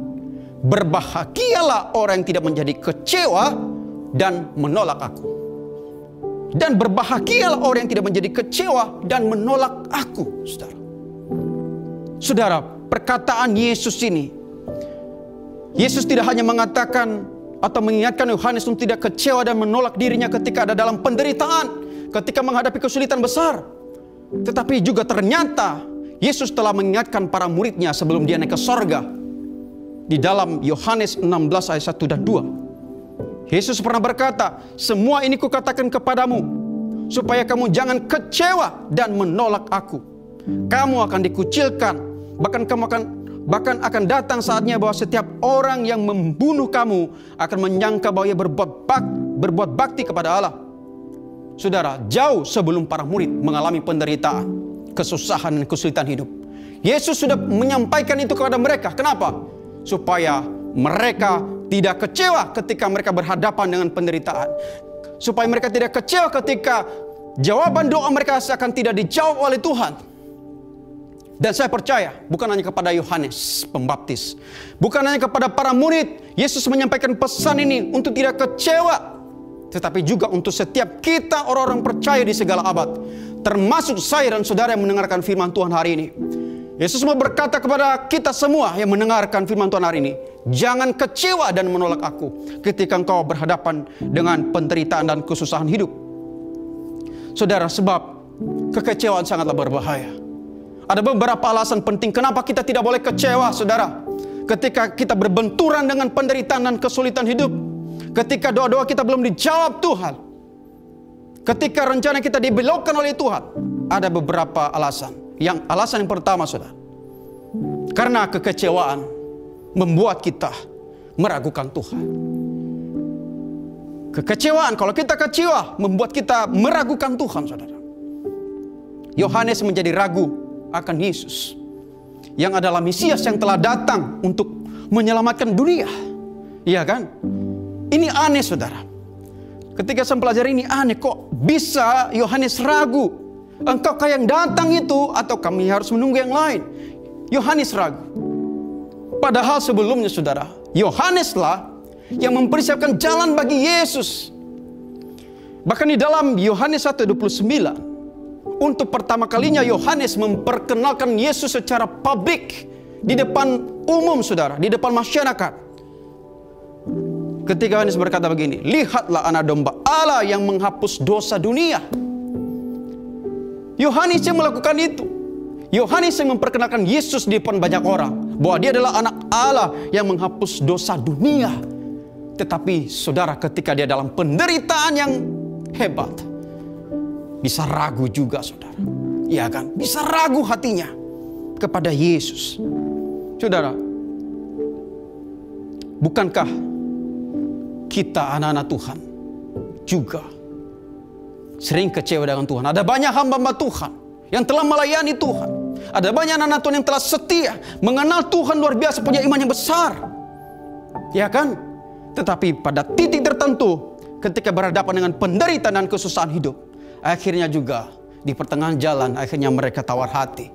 berbahagialah orang yang tidak menjadi kecewa dan menolak aku." Dan berbahagialah orang yang tidak menjadi kecewa dan menolak aku, saudara. Saudara, perkataan Yesus ini, Yesus tidak hanya mengatakan atau mengingatkan Yohanes untuk tidak kecewa dan menolak dirinya ketika ada dalam penderitaan, ketika menghadapi kesulitan besar. Tetapi juga ternyata Yesus telah mengingatkan para muridnya sebelum dia naik ke sorga. Di dalam Yohanes 16 ayat 1 dan 2. Yesus pernah berkata, "Semua ini kukatakan kepadamu, supaya kamu jangan kecewa dan menolak aku. Kamu akan dikucilkan, bahkan akan datang saatnya bahwa setiap orang yang membunuh kamu akan menyangka bahwa ia berbuat bakti kepada Allah." Saudara, jauh sebelum para murid mengalami penderitaan, kesusahan, dan kesulitan hidup, Yesus sudah menyampaikan itu kepada mereka. Kenapa? Supaya mereka tidak kecewa ketika mereka berhadapan dengan penderitaan. Supaya mereka tidak kecewa ketika jawaban doa mereka akan tidak dijawab oleh Tuhan. Dan saya percaya, bukan hanya kepada Yohanes Pembaptis, bukan hanya kepada para murid, Yesus menyampaikan pesan ini untuk tidak kecewa, tetapi juga untuk setiap kita orang-orang percaya di segala abad, termasuk saya dan saudara yang mendengarkan firman Tuhan hari ini. Yesus mau berkata kepada kita semua yang mendengarkan firman Tuhan hari ini, jangan kecewa dan menolak aku ketika engkau berhadapan dengan penderitaan dan kesusahan hidup. Saudara, sebab kekecewaan sangatlah berbahaya. Ada beberapa alasan penting kenapa kita tidak boleh kecewa, saudara. Ketika kita berbenturan dengan penderitaan dan kesulitan hidup, ketika doa-doa kita belum dijawab Tuhan, ketika rencana kita dibelokkan oleh Tuhan, ada beberapa alasan. Alasan yang pertama, saudara, karena kekecewaan membuat kita meragukan Tuhan. Kekecewaan, kalau kita kecewa, membuat kita meragukan Tuhan, saudara. Yohanes menjadi ragu akan Yesus, yang adalah Mesias yang telah datang untuk menyelamatkan dunia. Iya kan? Ini aneh, saudara. Ketika saya pelajari ini aneh, kok bisa Yohanes ragu? Engkaukah yang datang itu atau kami harus menunggu yang lain? Yohanes ragu. Padahal sebelumnya, saudara, Yohaneslah yang mempersiapkan jalan bagi Yesus. Bahkan di dalam Yohanes 1:29, untuk pertama kalinya Yohanes memperkenalkan Yesus secara publik di depan umum, saudara, di depan masyarakat. Ketika Yohanes berkata begini, "Lihatlah anak domba Allah yang menghapus dosa dunia." Yohanes yang melakukan itu. Yohanes yang memperkenalkan Yesus di depan banyak orang, bahwa dia adalah anak Allah yang menghapus dosa dunia. Tetapi saudara, ketika dia dalam penderitaan yang hebat, bisa ragu juga saudara. Iya kan? Bisa ragu hatinya kepada Yesus. Saudara, bukankah kita anak-anak Tuhan juga sering kecewa dengan Tuhan? Ada banyak hamba-hamba Tuhan yang telah melayani Tuhan. Ada banyak anak-anak Tuhan yang telah setia, mengenal Tuhan luar biasa, punya iman yang besar. Ya kan? Tetapi pada titik tertentu, ketika berhadapan dengan penderitaan dan kesusahan hidup, akhirnya juga di pertengahan jalan, akhirnya mereka tawar hati,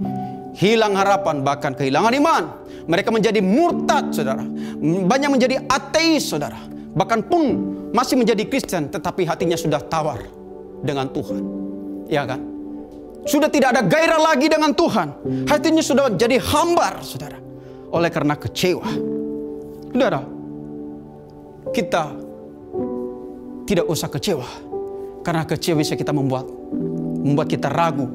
hilang harapan, bahkan kehilangan iman. Mereka menjadi murtad, saudara. Banyak menjadi ateis, saudara. Bahkan pun masih menjadi Kristen, tetapi hatinya sudah tawar dengan Tuhan. Ya kan? Sudah tidak ada gairah lagi dengan Tuhan. Hatinya sudah jadi hambar, saudara. Oleh karena kecewa. Saudara, kita tidak usah kecewa. Karena kecewa bisa kita membuat kita ragu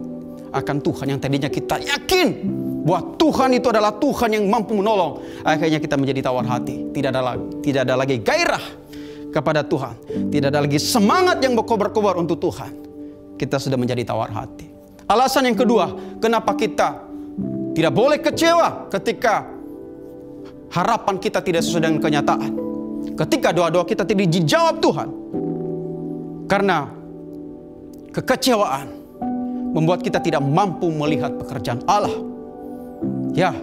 akan Tuhan yang tadinya kita yakin bahwa Tuhan itu adalah Tuhan yang mampu menolong. Akhirnya kita menjadi tawar hati. Tidak ada lagi gairah kepada Tuhan. Tidak ada lagi semangat yang berkobar-kobar untuk Tuhan. Kita sudah menjadi tawar hati. Alasan yang kedua, kenapa kita tidak boleh kecewa ketika harapan kita tidak sesuai dengan kenyataan. Ketika doa-doa kita tidak dijawab Tuhan. Karena kekecewaan membuat kita tidak mampu melihat pekerjaan Allah. Ya,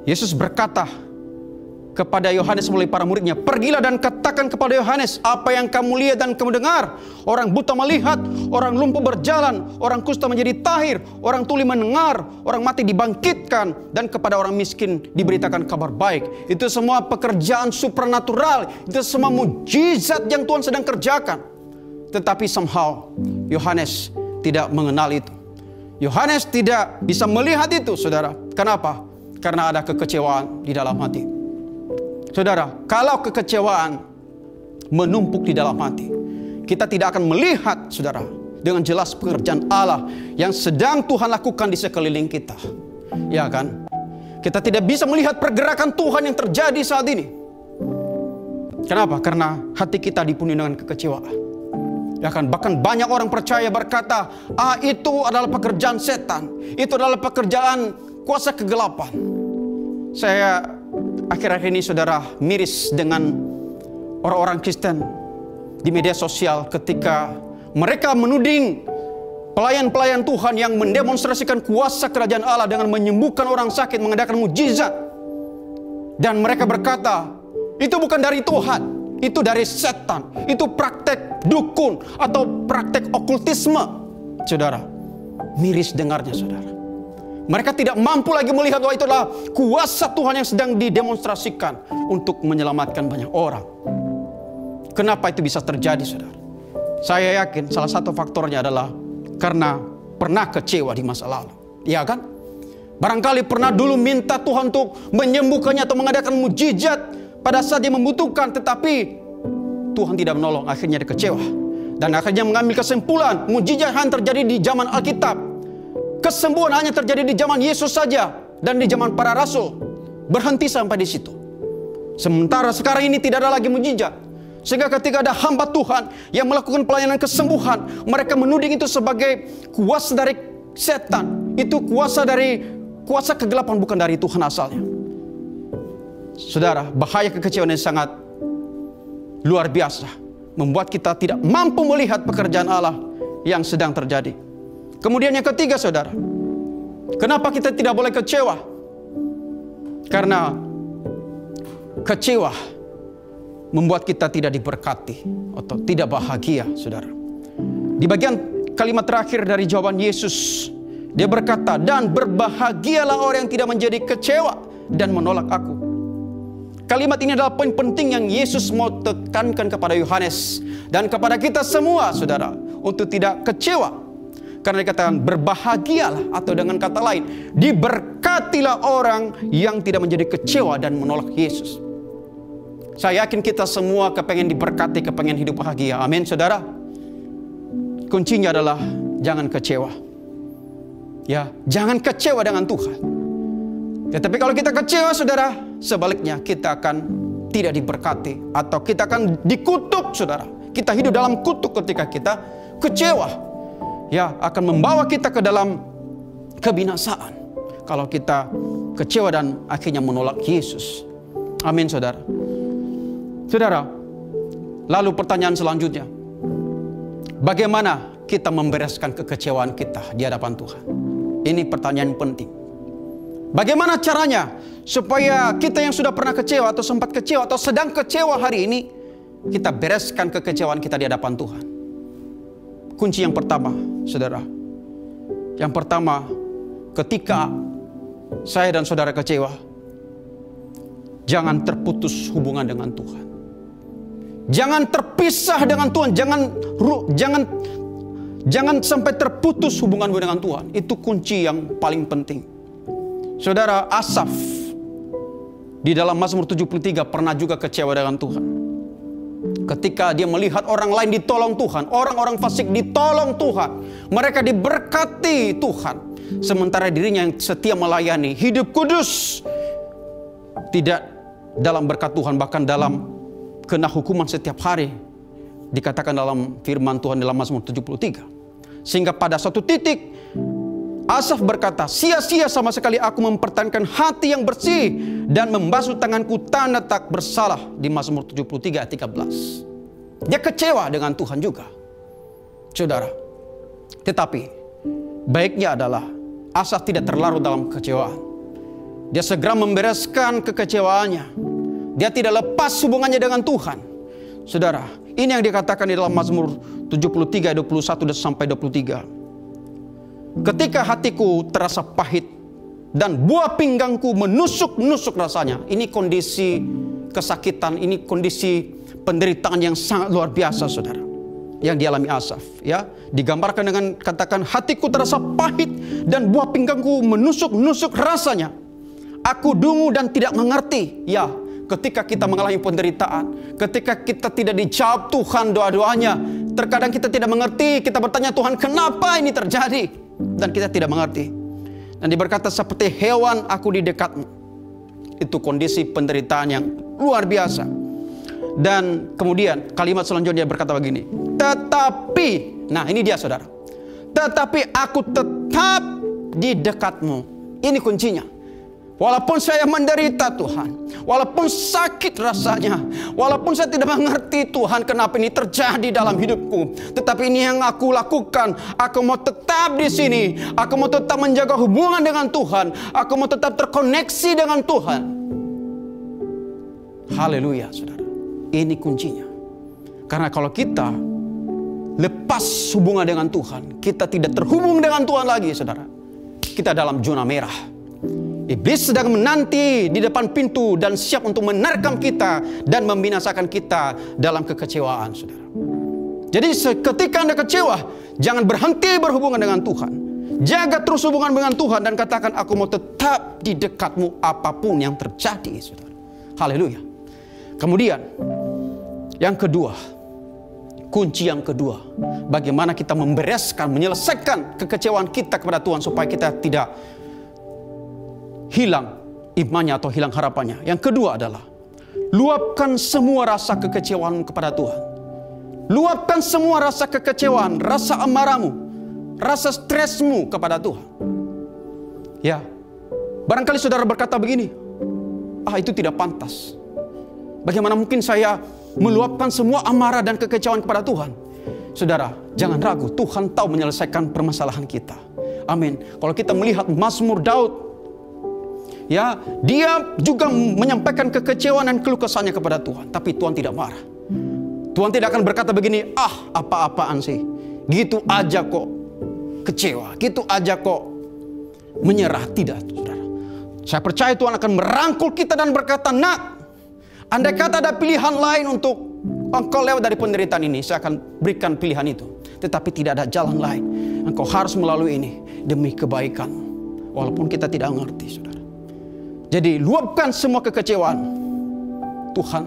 Yesus berkata kepada Yohanes melalui para muridnya, "Pergilah dan katakan kepada Yohanes apa yang kamu lihat dan kamu dengar. Orang buta melihat, orang lumpuh berjalan, orang kusta menjadi tahir, orang tuli mendengar, orang mati dibangkitkan, dan kepada orang miskin diberitakan kabar baik." Itu semua pekerjaan supranatural, itu semua mujizat yang Tuhan sedang kerjakan. Tetapi somehow Yohanes tidak mengenal itu. Yohanes tidak bisa melihat itu, saudara. Kenapa? Karena ada kekecewaan di dalam hati. Saudara, kalau kekecewaan menumpuk di dalam hati, kita tidak akan melihat, saudara, dengan jelas pekerjaan Allah yang sedang Tuhan lakukan di sekeliling kita. Ya kan? Kita tidak bisa melihat pergerakan Tuhan yang terjadi saat ini. Kenapa? Karena hati kita dipenuhi dengan kekecewaan. Ya kan? Bahkan banyak orang percaya berkata, itu adalah pekerjaan setan. Itu adalah pekerjaan kuasa kegelapan. Saya akhir-akhir ini, saudara, miris dengan orang-orang Kristen di media sosial ketika mereka menuding pelayan-pelayan Tuhan yang mendemonstrasikan kuasa kerajaan Allah dengan menyembuhkan orang sakit, mengadakan mujizat. Dan mereka berkata, itu bukan dari Tuhan, itu dari setan, itu praktek dukun atau praktek okultisme. Saudara, miris dengarnya, saudara. Mereka tidak mampu lagi melihat bahwa itu adalah kuasa Tuhan yang sedang didemonstrasikan untuk menyelamatkan banyak orang. Kenapa itu bisa terjadi, saudara? Saya yakin salah satu faktornya adalah karena pernah kecewa di masa lalu. Iya kan? Barangkali pernah dulu minta Tuhan untuk menyembuhkannya atau mengadakan mujizat pada saat dia membutuhkan, tetapi Tuhan tidak menolong. Akhirnya dia kecewa. Dan akhirnya mengambil kesimpulan, mujizat hanya terjadi di zaman Alkitab. Kesembuhan hanya terjadi di zaman Yesus saja dan di zaman para rasul. Berhenti sampai di situ. Sementara sekarang ini tidak ada lagi mujizat. Sehingga ketika ada hamba Tuhan yang melakukan pelayanan kesembuhan, mereka menuding itu sebagai kuasa dari setan. Itu kuasa kegelapan, bukan dari Tuhan asalnya. Saudara, bahaya kekecewaan yang sangat luar biasa membuat kita tidak mampu melihat pekerjaan Allah yang sedang terjadi. Kemudian yang ketiga, saudara, kenapa kita tidak boleh kecewa? Karena kecewa membuat kita tidak diberkati atau tidak bahagia, saudara. Di bagian kalimat terakhir dari jawaban Yesus, dia berkata, "Dan berbahagialah orang yang tidak menjadi kecewa dan menolak aku." Kalimat ini adalah poin penting yang Yesus mau tekankan kepada Yohanes dan kepada kita semua, saudara, untuk tidak kecewa. Karena dikatakan berbahagialah, atau dengan kata lain, diberkatilah orang yang tidak menjadi kecewa dan menolak Yesus. Saya yakin kita semua kepengen diberkati, kepengen hidup bahagia. Amin, saudara. Kuncinya adalah jangan kecewa. Ya, jangan kecewa dengan Tuhan. Tetapi kalau kita kecewa, saudara, sebaliknya kita akan tidak diberkati atau kita akan dikutuk, saudara. Kita hidup dalam kutuk ketika kita kecewa. Ya, akan membawa kita ke dalam kebinasaan kalau kita kecewa dan akhirnya menolak Yesus. Amin, saudara. Saudara, lalu pertanyaan selanjutnya, bagaimana kita membereskan kekecewaan kita di hadapan Tuhan? Ini pertanyaan penting. Bagaimana caranya supaya kita yang sudah pernah kecewa atau sempat kecewa atau sedang kecewa hari ini, kita bereskan kekecewaan kita di hadapan Tuhan? Kunci yang pertama, saudara. Yang pertama, ketika saya dan saudara kecewa, jangan terputus hubungan dengan Tuhan. Jangan terpisah dengan Tuhan. Jangan sampai terputus hubunganmu dengan Tuhan. Itu kunci yang paling penting. Saudara, Asaf di dalam Mazmur 73 pernah juga kecewa dengan Tuhan. Ketika dia melihat orang lain ditolong Tuhan, orang-orang fasik ditolong Tuhan, mereka diberkati Tuhan, sementara dirinya yang setia melayani, hidup kudus, tidak dalam berkat Tuhan, bahkan dalam kena hukuman setiap hari, dikatakan dalam firman Tuhan dalam Mazmur 73. Sehingga pada suatu titik Asaf berkata, sia-sia sama sekali aku mempertahankan hati yang bersih dan membasuh tanganku tanda tak bersalah, di Mazmur 73 ayat 13. Dia kecewa dengan Tuhan juga, saudara. Tetapi baiknya adalah Asaf tidak terlarut dalam kekecewaan. Dia segera membereskan kekecewaannya. Dia tidak lepas hubungannya dengan Tuhan. Saudara, ini yang dikatakan di dalam Mazmur 73 ayat 21 sampai 23. Ketika hatiku terasa pahit dan buah pinggangku menusuk-nusuk rasanya. Ini kondisi kesakitan, ini kondisi penderitaan yang sangat luar biasa, saudara, yang dialami Asaf. Ya, digambarkan dengan katakan, hatiku terasa pahit dan buah pinggangku menusuk-nusuk rasanya. Aku dungu dan tidak mengerti. Ya, ketika kita mengalami penderitaan, ketika kita tidak dijawab Tuhan doa-doanya, terkadang kita tidak mengerti. Kita bertanya, Tuhan, kenapa ini terjadi? Dan kita tidak mengerti. Dan dia berkata, seperti hewan aku di dekatmu. Itu kondisi penderitaan yang luar biasa. Dan kemudian kalimat selanjutnya dia berkata begini, tetapi, nah ini dia, saudara, tetapi aku tetap di dekatmu. Ini kuncinya. Walaupun saya menderita, Tuhan, walaupun sakit rasanya, walaupun saya tidak mengerti, Tuhan, kenapa ini terjadi dalam hidupku, tetapi ini yang aku lakukan. Aku mau tetap di sini. Aku mau tetap menjaga hubungan dengan Tuhan. Aku mau tetap terkoneksi dengan Tuhan. Haleluya, saudara. Ini kuncinya. Karena kalau kita lepas hubungan dengan Tuhan, kita tidak terhubung dengan Tuhan lagi, saudara, kita dalam zona merah. Iblis sedang menanti di depan pintu dan siap untuk menerkam kita dan membinasakan kita dalam kekecewaan, saudara. Jadi ketika Anda kecewa, jangan berhenti berhubungan dengan Tuhan. Jaga terus hubungan dengan Tuhan dan katakan, aku mau tetap di dekatmu apapun yang terjadi, saudara. Haleluya. Kemudian yang kedua, kunci yang kedua, bagaimana kita membereskan, menyelesaikan kekecewaan kita kepada Tuhan supaya kita tidak hilang imannya atau hilang harapannya. Yang kedua adalah luapkan semua rasa kekecewaan kepada Tuhan. Luapkan semua rasa kekecewaan, rasa amarahmu, rasa stresmu kepada Tuhan. Ya, barangkali saudara berkata begini, itu tidak pantas. Bagaimana mungkin saya meluapkan semua amarah dan kekecewaan kepada Tuhan? Saudara, jangan ragu, Tuhan tahu menyelesaikan permasalahan kita. Amin. Kalau kita melihat Mazmur Daud, ya, dia juga menyampaikan kekecewaan dan keluh kesahnya kepada Tuhan. Tapi Tuhan tidak marah. Tuhan tidak akan berkata begini, apa-apaan sih, gitu aja kok kecewa, gitu aja kok menyerah. Tidak, saudara. Saya percaya Tuhan akan merangkul kita dan berkata, nak, andai kata ada pilihan lain untuk engkau lewat dari penderitaan ini, saya akan berikan pilihan itu. Tetapi tidak ada jalan lain. Engkau harus melalui ini demi kebaikan. Walaupun kita tidak mengerti, saudara. Jadi luapkan semua kekecewaan. Tuhan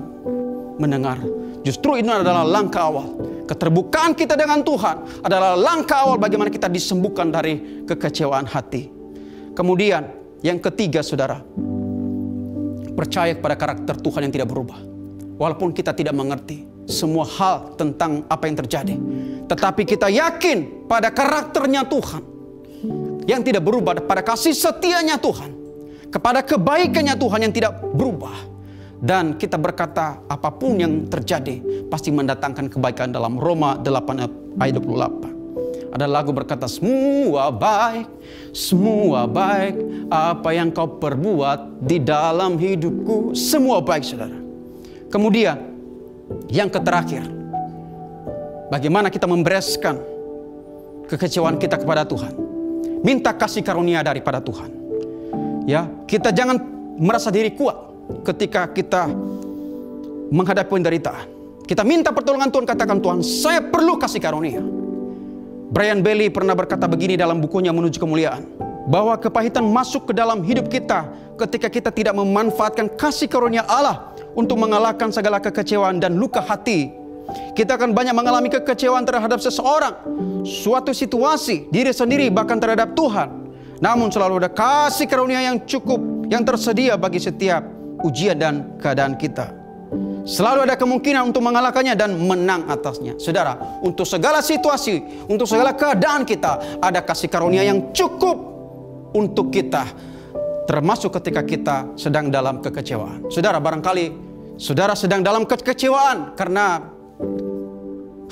mendengar. Justru ini adalah langkah awal Keterbukaan kita dengan Tuhan adalah langkah awal bagaimana kita disembuhkan dari kekecewaan hati. Kemudian yang ketiga, saudara, percaya kepada karakter Tuhan yang tidak berubah. Walaupun kita tidak mengerti semua hal tentang apa yang terjadi, tetapi kita yakin pada karakternya Tuhan yang tidak berubah, pada kasih setianya Tuhan, kepada kebaikannya Tuhan yang tidak berubah. Dan kita berkata apapun yang terjadi pasti mendatangkan kebaikan dalam Roma 8 ayat 28. Ada lagu berkata, semua baik apa yang kau perbuat di dalam hidupku. Semua baik, saudara. Kemudian yang terakhir, bagaimana kita membereskan kekecewaan kita kepada Tuhan. Minta kasih karunia daripada Tuhan. Ya, kita jangan merasa diri kuat ketika kita menghadapi penderitaan. Kita minta pertolongan Tuhan, katakan, Tuhan, saya perlu kasih karunia. Brian Bailey pernah berkata begini dalam bukunya Menuju Kemuliaan, bahwa kepahitan masuk ke dalam hidup kita ketika kita tidak memanfaatkan kasih karunia Allah untuk mengalahkan segala kekecewaan dan luka hati. Kita akan banyak mengalami kekecewaan terhadap seseorang, suatu situasi, diri sendiri, bahkan terhadap Tuhan. Namun selalu ada kasih karunia yang cukup, yang tersedia bagi setiap ujian dan keadaan kita. Selalu ada kemungkinan untuk mengalahkannya dan menang atasnya. Saudara, untuk segala situasi, untuk segala keadaan kita, ada kasih karunia yang cukup untuk kita, termasuk ketika kita sedang dalam kekecewaan. Saudara, barangkali saudara sedang dalam kekecewaan karena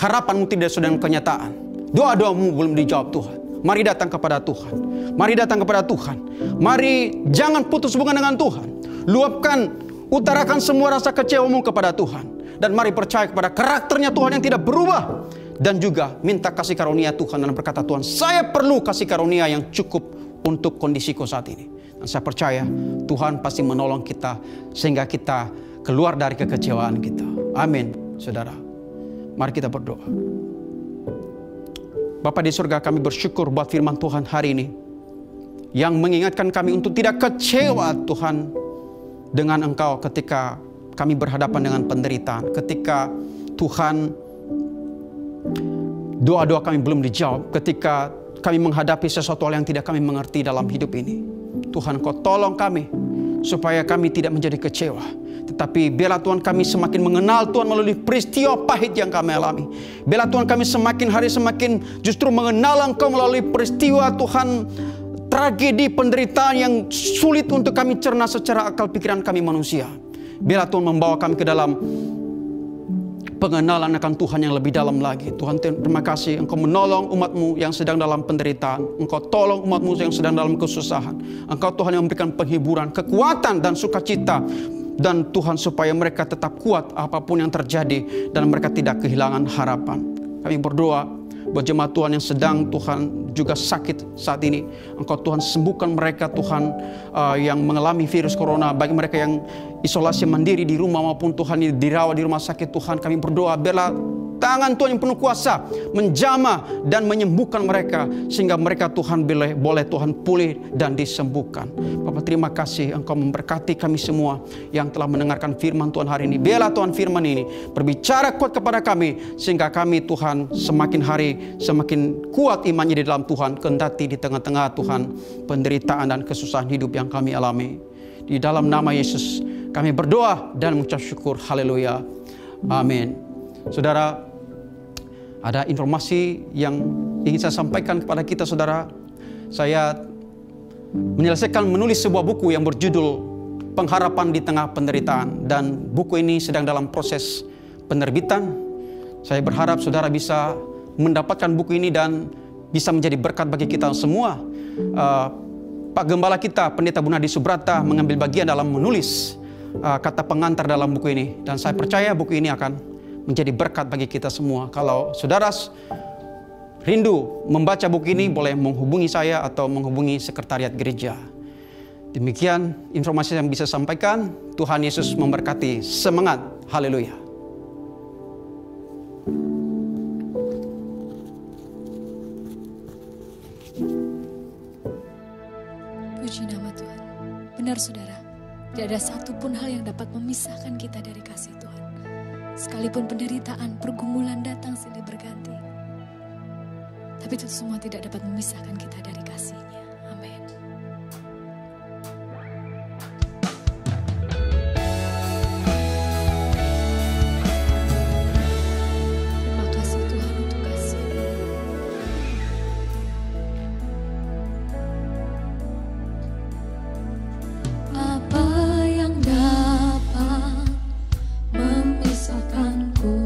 harapanmu tidak sedang kenyataan. Doa-doamu belum dijawab Tuhan. Mari datang kepada Tuhan. Mari datang kepada Tuhan. Mari jangan putus hubungan dengan Tuhan. Luapkan, utarakan semua rasa kecewamu kepada Tuhan. Dan mari percaya kepada karakternya Tuhan yang tidak berubah. Dan juga minta kasih karunia Tuhan dan berkata, Tuhan, saya perlu kasih karunia yang cukup untuk kondisiku saat ini. Dan saya percaya Tuhan pasti menolong kita sehingga kita keluar dari kekecewaan kita. Amin, saudara. Mari kita berdoa. Bapa di surga, kami bersyukur buat firman Tuhan hari ini yang mengingatkan kami untuk tidak kecewa, Tuhan, dengan Engkau ketika kami berhadapan dengan penderitaan. Ketika Tuhan, doa-doa kami belum dijawab. Ketika kami menghadapi sesuatu yang tidak kami mengerti dalam hidup ini. Tuhan, Kau tolong kami supaya kami tidak menjadi kecewa. Tetapi biarlah Tuhan kami semakin mengenal Tuhan melalui peristiwa pahit yang kami alami. Biarlah Tuhan kami semakin hari semakin justru mengenal Engkau melalui peristiwa Tuhan, tragedi, penderitaan yang sulit untuk kami cerna secara akal pikiran kami manusia. Biarlah Tuhan membawa kami ke dalam pengenalan akan Tuhan yang lebih dalam lagi. Tuhan, terima kasih Engkau menolong umat-Mu yang sedang dalam penderitaan. Engkau tolong umat-Mu yang sedang dalam kesusahan. Engkau Tuhan yang memberikan penghiburan, kekuatan dan sukacita. Dan Tuhan supaya mereka tetap kuat apapun yang terjadi dan mereka tidak kehilangan harapan. Kami berdoa buat jemaat Tuhan yang sedang Tuhan juga sakit saat ini. Engkau Tuhan sembuhkan mereka Tuhan yang mengalami virus corona. Bagi mereka yang isolasi mandiri di rumah maupun Tuhan dirawat di rumah sakit, Tuhan kami berdoa biarlah tangan Tuhan yang penuh kuasa menjamah dan menyembuhkan mereka sehingga mereka Tuhan boleh Tuhan pulih dan disembuhkan. Bapak, terima kasih Engkau memberkati kami semua yang telah mendengarkan firman Tuhan hari ini. Biarlah Tuhan firman ini berbicara kuat kepada kami sehingga kami Tuhan semakin hari semakin kuat imannya di dalam Tuhan, kendati di tengah-tengah Tuhan penderitaan dan kesusahan hidup yang kami alami. Di dalam nama Yesus kami berdoa dan mengucap syukur. Haleluya. Amin. Saudara, ada informasi yang ingin saya sampaikan kepada kita, saudara. Saya menyelesaikan menulis sebuah buku yang berjudul Pengharapan di Tengah Penderitaan. Dan buku ini sedang dalam proses penerbitan. Saya berharap saudara bisa mendapatkan buku ini dan bisa menjadi berkat bagi kita semua. Pak Gembala kita, Pendeta Bunadi Subrata, mengambil bagian dalam menulis kata pengantar dalam buku ini. Dan saya percaya buku ini akan menjadi berkat bagi kita semua. Kalau saudara rindu membaca buku ini, boleh menghubungi saya atau menghubungi sekretariat gereja. Demikian informasi yang bisa sampaikan. Tuhan Yesus memberkati. Semangat. Haleluya. Puji nama Tuhan. Benar saudara, tidak ada satupun hal yang dapat memisahkan kita dari kasih Tuhan. Sekalipun penderitaan, pergumulan datang silih berganti, tapi itu semua tidak dapat memisahkan kita dari kasih-Nya. Amin. Terima kasih Tuhan untuk kasih-Mu. Apa yang dapat memisahkanku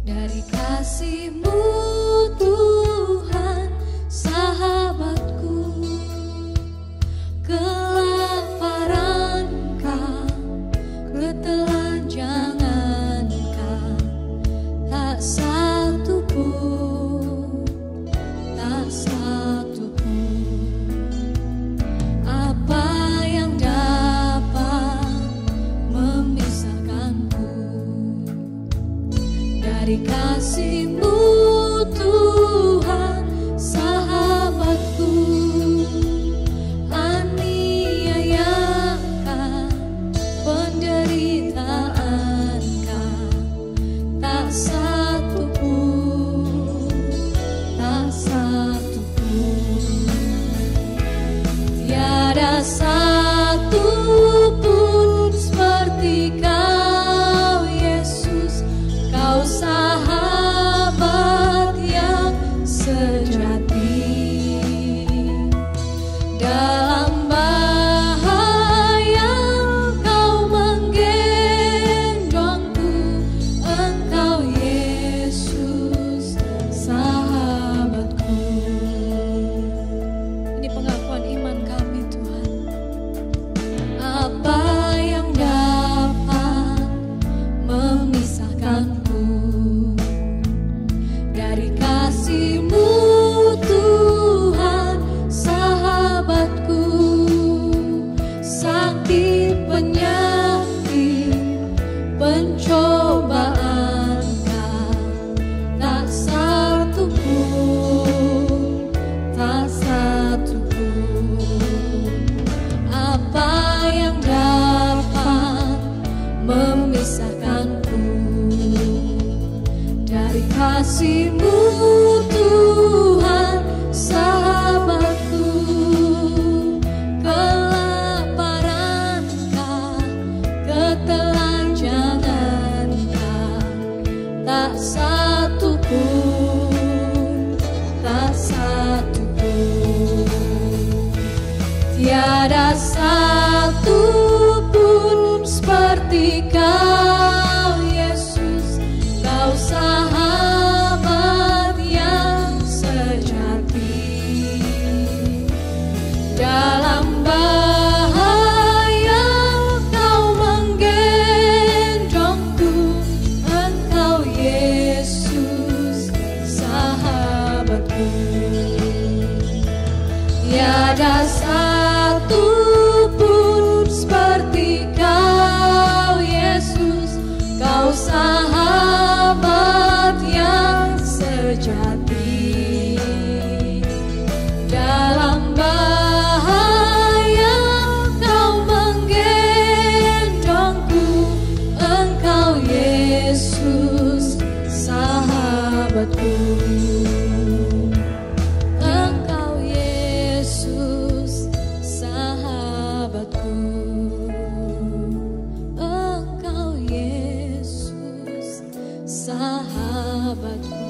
dari kasih-Mu, Tuhan, sahabatku? Kelaparan-Kah, ketelanjangan-Kah, tak satu pun, tak satu pun. Apa yang dapat memisahkanku dari kasih-Mu, Tuhan, sahabatku? Aniayakah, penderitaanKah, tak satu pun, tak satu pun. Tiada satu pun seperti Kau, Yesus. Kau sahabat yang sejati. Dalam bahaya Kau menggendongku. Engkau, Yesus, sahabatku. Ini pengakuan iman kami, Tuhan. Apa yang dapat memisahkanku dari kasih-Mu, Tuhan, sahabatku? Sakit, penyakit, pencobaan-Kah, tak satu pun, tak satu pun. Apa yang dapat memisahkanku dari kasih-Mu, Tuhan, sahabatku? Kelaparan-Kah, ketelanjangan-Kah, tak satu pun, tak satu pun. Tiada satu pun seperti Kau, Yesus. Kau sahabat yang sejati. Dalam bahaya Kau menggendongku. Engkau, Yesus, sahabatku. Tiada satu pun seperti Kau, Yesus. Kau sahabat yang sejati. Dalam bahaya Kau menggendongku. Engkau, Yesus, sahabatku. Engkau, Yesus, sahabatku. Engkau, Yesus, sahabatku.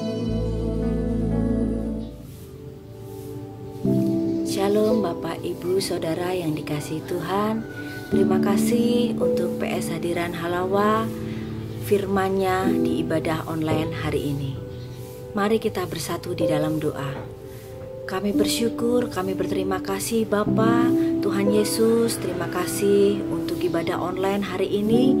Shalom Bapak, Ibu, Saudara yang dikasihi Tuhan. Terima kasih untuk PS Hadiran Halawa, firman-Nya di ibadah online hari ini. Mari kita bersatu di dalam doa. Kami bersyukur, kami berterima kasih Bapa, Tuhan Yesus, terima kasih untuk ibadah online hari ini.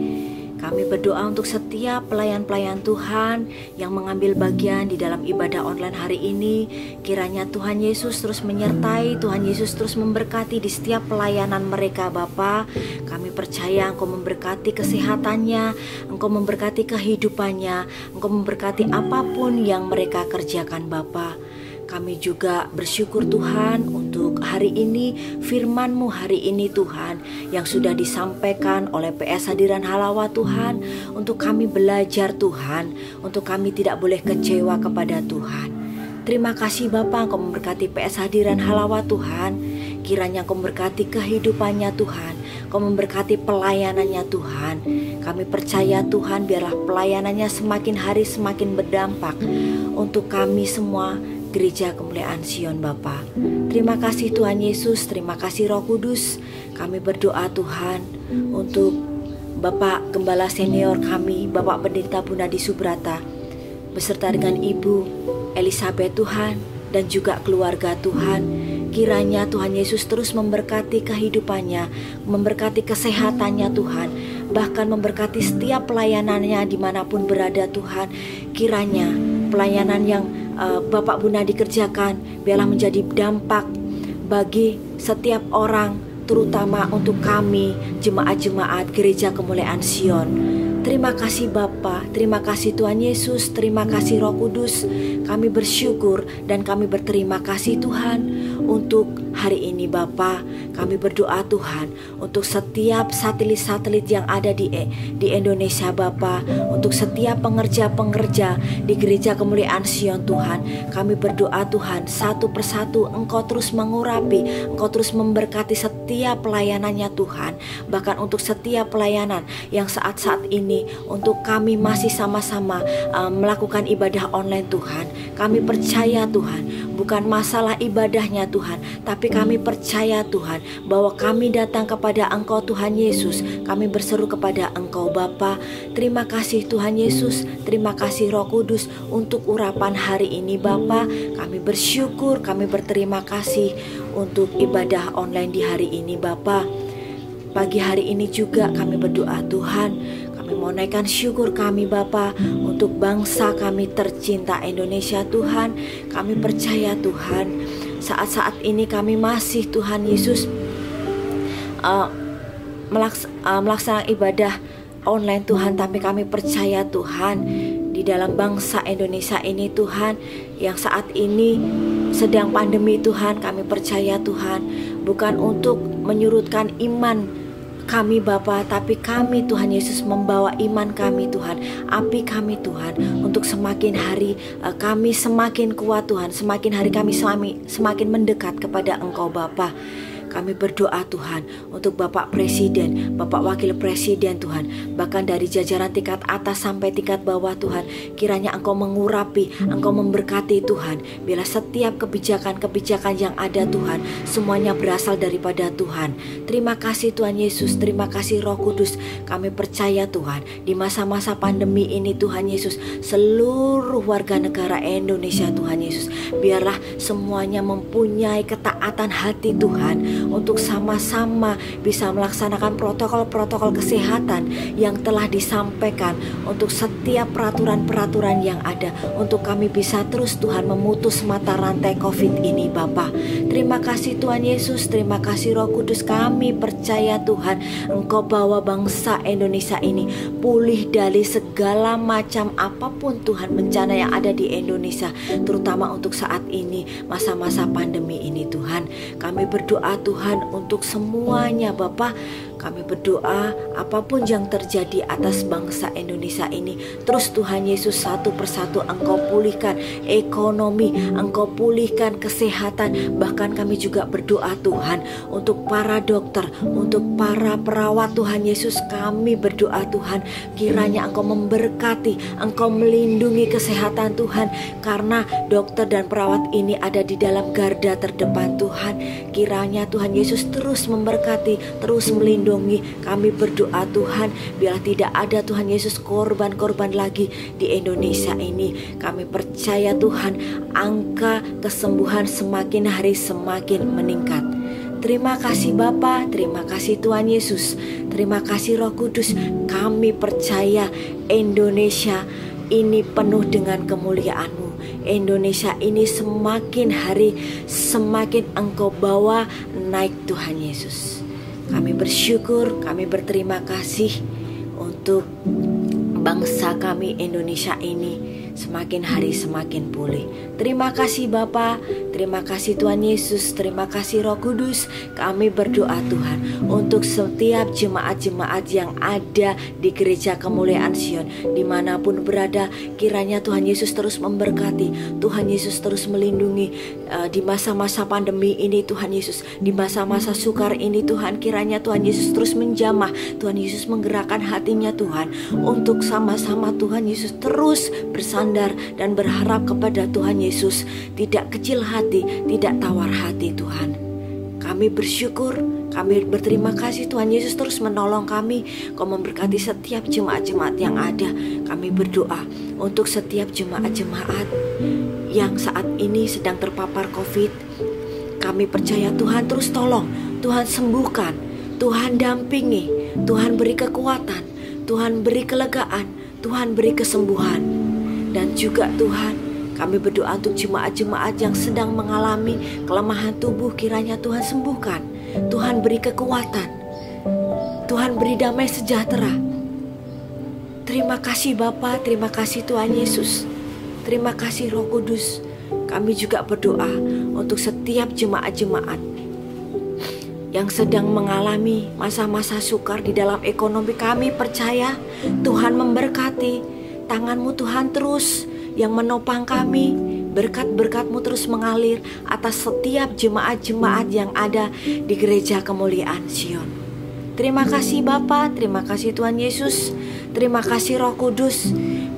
Kami berdoa untuk setiap pelayan-pelayan Tuhan yang mengambil bagian di dalam ibadah online hari ini. Kiranya Tuhan Yesus terus menyertai, Tuhan Yesus terus memberkati di setiap pelayanan mereka Bapa. Kami percaya Engkau memberkati kesehatannya, Engkau memberkati kehidupannya, Engkau memberkati apapun yang mereka kerjakan Bapa. Kami juga bersyukur Tuhan untuk hari ini, firman-Mu hari ini Tuhan, yang sudah disampaikan oleh PS Hadiran Halawa Tuhan, untuk kami belajar Tuhan, untuk kami tidak boleh kecewa kepada Tuhan. Terima kasih Bapa, Engkau memberkati PS Hadiran Halawa Tuhan. Kiranya Engkau memberkati kehidupannya Tuhan, Engkau memberkati pelayanannya Tuhan. Kami percaya Tuhan, biarlah pelayanannya semakin hari semakin berdampak untuk kami semua Gereja Kemuliaan Sion Bapa. Terima kasih Tuhan Yesus, terima kasih Roh Kudus. Kami berdoa Tuhan untuk Bapak Gembala Senior kami, Bapak Pendeta Bunadi Subrata, beserta dengan Ibu Elizabeth Tuhan, dan juga keluarga Tuhan. Kiranya Tuhan Yesus terus memberkati kehidupannya, memberkati kesehatannya Tuhan, bahkan memberkati setiap pelayanannya dimanapun berada Tuhan. Kiranya pelayanan yang Bapak Bunadi kerjakan biarlah menjadi dampak bagi setiap orang, terutama untuk kami jemaat-jemaat Gereja Kemuliaan Sion. Terima kasih Bapa, terima kasih Tuhan Yesus, terima kasih Roh Kudus. Kami bersyukur dan kami berterima kasih Tuhan untuk hari ini Bapa. Kami berdoa Tuhan untuk setiap satelit-satelit yang ada di Indonesia Bapa, untuk setiap pengerja-pengerja di Gereja Kemuliaan Sion Tuhan. Kami berdoa Tuhan, satu persatu Engkau terus mengurapi, Engkau terus memberkati setiap pelayanannya Tuhan. Bahkan untuk setiap pelayanan yang saat-saat ini untuk kami masih sama-sama melakukan ibadah online Tuhan. Kami percaya Tuhan, bukan masalah ibadahnya Tuhan, tapi kami percaya Tuhan bahwa kami datang kepada Engkau Tuhan Yesus. Kami berseru kepada Engkau Bapa. Terima kasih Tuhan Yesus, terima kasih Roh Kudus untuk urapan hari ini Bapa. Kami bersyukur, kami berterima kasih untuk ibadah online di hari ini Bapa. Pagi hari ini juga kami berdoa Tuhan, kami mau naikkan syukur kami Bapa untuk bangsa kami tercinta Indonesia Tuhan. Kami percaya Tuhan, saat-saat ini kami masih Tuhan Yesus melaksanakan ibadah online Tuhan, tapi kami percaya Tuhan di dalam bangsa Indonesia ini Tuhan, yang saat ini sedang pandemi Tuhan, kami percaya Tuhan, bukan untuk menyurutkan iman kami Bapa, tapi kami Tuhan Yesus membawa iman kami Tuhan, api kami Tuhan, untuk semakin hari kami semakin kuat Tuhan, semakin hari kami semakin mendekat kepada Engkau Bapa. Kami berdoa Tuhan untuk Bapak Presiden, Bapak Wakil Presiden Tuhan, bahkan dari jajaran tingkat atas sampai tingkat bawah Tuhan. Kiranya Engkau mengurapi, Engkau memberkati Tuhan. Bila setiap kebijakan-kebijakan yang ada Tuhan, semuanya berasal daripada Tuhan. Terima kasih Tuhan Yesus, terima kasih Roh Kudus. Kami percaya Tuhan, di masa-masa pandemi ini Tuhan Yesus, seluruh warga negara Indonesia Tuhan Yesus, biarlah semuanya mempunyai ketaatan hati Tuhan, untuk sama-sama bisa melaksanakan protokol-protokol kesehatan yang telah disampaikan, untuk setiap peraturan-peraturan yang ada, untuk kami bisa terus Tuhan memutus mata rantai COVID ini Bapa. Terima kasih Tuhan Yesus, terima kasih Roh Kudus. Kami percaya Tuhan, Engkau bawa bangsa Indonesia ini pulih dari segala macam apapun Tuhan bencana yang ada di Indonesia, terutama untuk saat ini masa-masa pandemi ini Tuhan. Kami berdoa Tuhan untuk semuanya Bapa. Kami berdoa apapun yang terjadi atas bangsa Indonesia ini, terus Tuhan Yesus satu persatu Engkau pulihkan ekonomi, Engkau pulihkan kesehatan. Bahkan kami juga berdoa Tuhan untuk para dokter, untuk para perawat Tuhan Yesus. Kami berdoa Tuhan, kiranya Engkau memberkati, Engkau melindungi kesehatan Tuhan, karena dokter dan perawat ini ada di dalam garda terdepan Tuhan. Kiranya Tuhan Yesus terus memberkati, terus melindungi. Kami berdoa Tuhan, biar tidak ada Tuhan Yesus korban-korban lagi di Indonesia ini. Kami percaya Tuhan, angka kesembuhan semakin hari semakin meningkat. Terima kasih Bapa, terima kasih Tuhan Yesus, terima kasih Roh Kudus. Kami percaya Indonesia ini penuh dengan kemuliaan-Mu. Indonesia ini semakin hari semakin Engkau bawa naik Tuhan Yesus. Kami bersyukur, kami berterima kasih untuk bangsa kami Indonesia ini. semakin hari semakin pulih. Terima kasih Bapa, terima kasih Tuhan Yesus, terima kasih Roh Kudus. Kami berdoa Tuhan untuk setiap jemaat-jemaat yang ada di Gereja Kemuliaan Sion, dimanapun berada, kiranya Tuhan Yesus terus memberkati, Tuhan Yesus terus melindungi di masa-masa pandemi ini. Tuhan Yesus, di masa-masa sukar ini Tuhan, kiranya Tuhan Yesus terus menjamah, Tuhan Yesus menggerakkan hatinya Tuhan, untuk sama-sama Tuhan Yesus terus bersandar dan berharap kepada Tuhan Yesus, tidak kecil hati, tidak tawar hati Tuhan. Kami bersyukur, kami berterima kasih Tuhan Yesus terus menolong kami. Kau memberkati setiap jemaat-jemaat yang ada. Kami berdoa untuk setiap jemaat-jemaat yang saat ini sedang terpapar COVID. Kami percaya Tuhan terus tolong, Tuhan sembuhkan, Tuhan dampingi, Tuhan beri kekuatan, Tuhan beri kelegaan, Tuhan beri kesembuhan. Dan juga Tuhan, kami berdoa untuk jemaat-jemaat yang sedang mengalami kelemahan tubuh, kiranya Tuhan sembuhkan, Tuhan beri kekuatan, Tuhan beri damai sejahtera. Terima kasih Bapa, terima kasih Tuhan Yesus, terima kasih Roh Kudus. Kami juga berdoa untuk setiap jemaat-jemaat yang sedang mengalami masa-masa sukar di dalam ekonomi. Kami percaya Tuhan memberkati, tangan-Mu Tuhan terus yang menopang kami, berkat-berkat-Mu terus mengalir atas setiap jemaat-jemaat yang ada di Gereja Kemuliaan Sion. Terima kasih Bapa, terima kasih Tuhan Yesus, terima kasih Roh Kudus.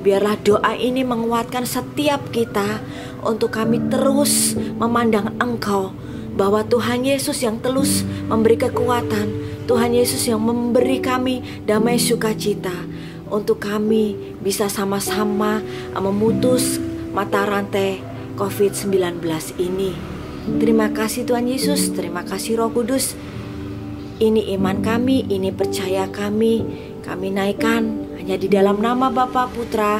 Biarlah doa ini menguatkan setiap kita untuk kami terus memandang Engkau, bahwa Tuhan Yesus yang terus memberi kekuatan, Tuhan Yesus yang memberi kami damai sukacita, untuk kami bisa sama-sama memutus mata rantai COVID-19 ini. Terima kasih Tuhan Yesus, terima kasih Roh Kudus. Ini iman kami, ini percaya kami naikkan hanya di dalam nama Bapa, Putra,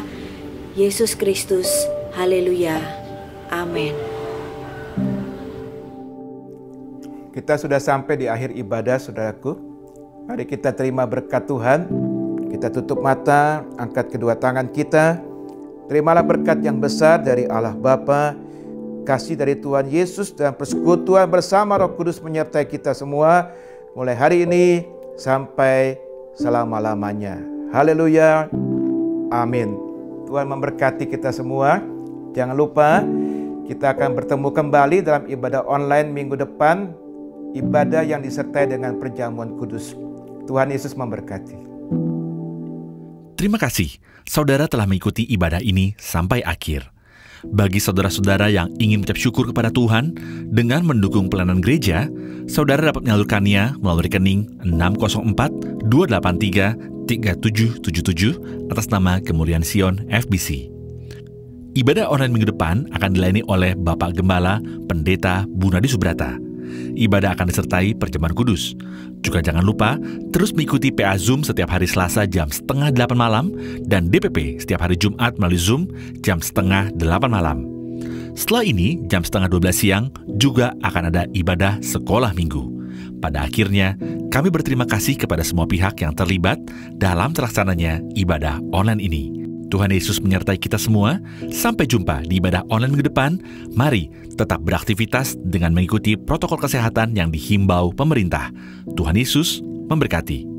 Yesus Kristus. Haleluya. Amin. Kita sudah sampai di akhir ibadah, saudaraku. Mari kita terima berkat Tuhan. Kita tutup mata, angkat kedua tangan kita. Terimalah berkat yang besar dari Allah Bapa, kasih dari Tuhan Yesus, dan persekutuan bersama Roh Kudus menyertai kita semua, mulai hari ini sampai selama-lamanya. Haleluya. Amin. Tuhan memberkati kita semua. Jangan lupa, kita akan bertemu kembali dalam ibadah online minggu depan, ibadah yang disertai dengan perjamuan kudus. Tuhan Yesus memberkati. Terima kasih, saudara telah mengikuti ibadah ini sampai akhir. Bagi saudara-saudara yang ingin mengucap syukur kepada Tuhan dengan mendukung pelayanan gereja, saudara dapat menyalurkannya melalui rekening 604-283-3777 atas nama Kemuliaan Sion FBC. Ibadah online minggu depan akan dilayani oleh Bapak Gembala Pendeta Bunadi Subrata. Ibadah akan disertai perjamuan kudus. Juga jangan lupa terus mengikuti PA Zoom setiap hari Selasa jam 7:30 malam dan DPP setiap hari Jumat melalui Zoom jam 7:30 malam. Setelah ini jam 11:30 siang juga akan ada ibadah sekolah minggu. Pada akhirnya kami berterima kasih kepada semua pihak yang terlibat dalam terlaksananya ibadah online ini. Tuhan Yesus menyertai kita semua. Sampai jumpa di ibadah online minggu depan. Mari tetap beraktivitas dengan mengikuti protokol kesehatan yang dihimbau pemerintah. Tuhan Yesus memberkati.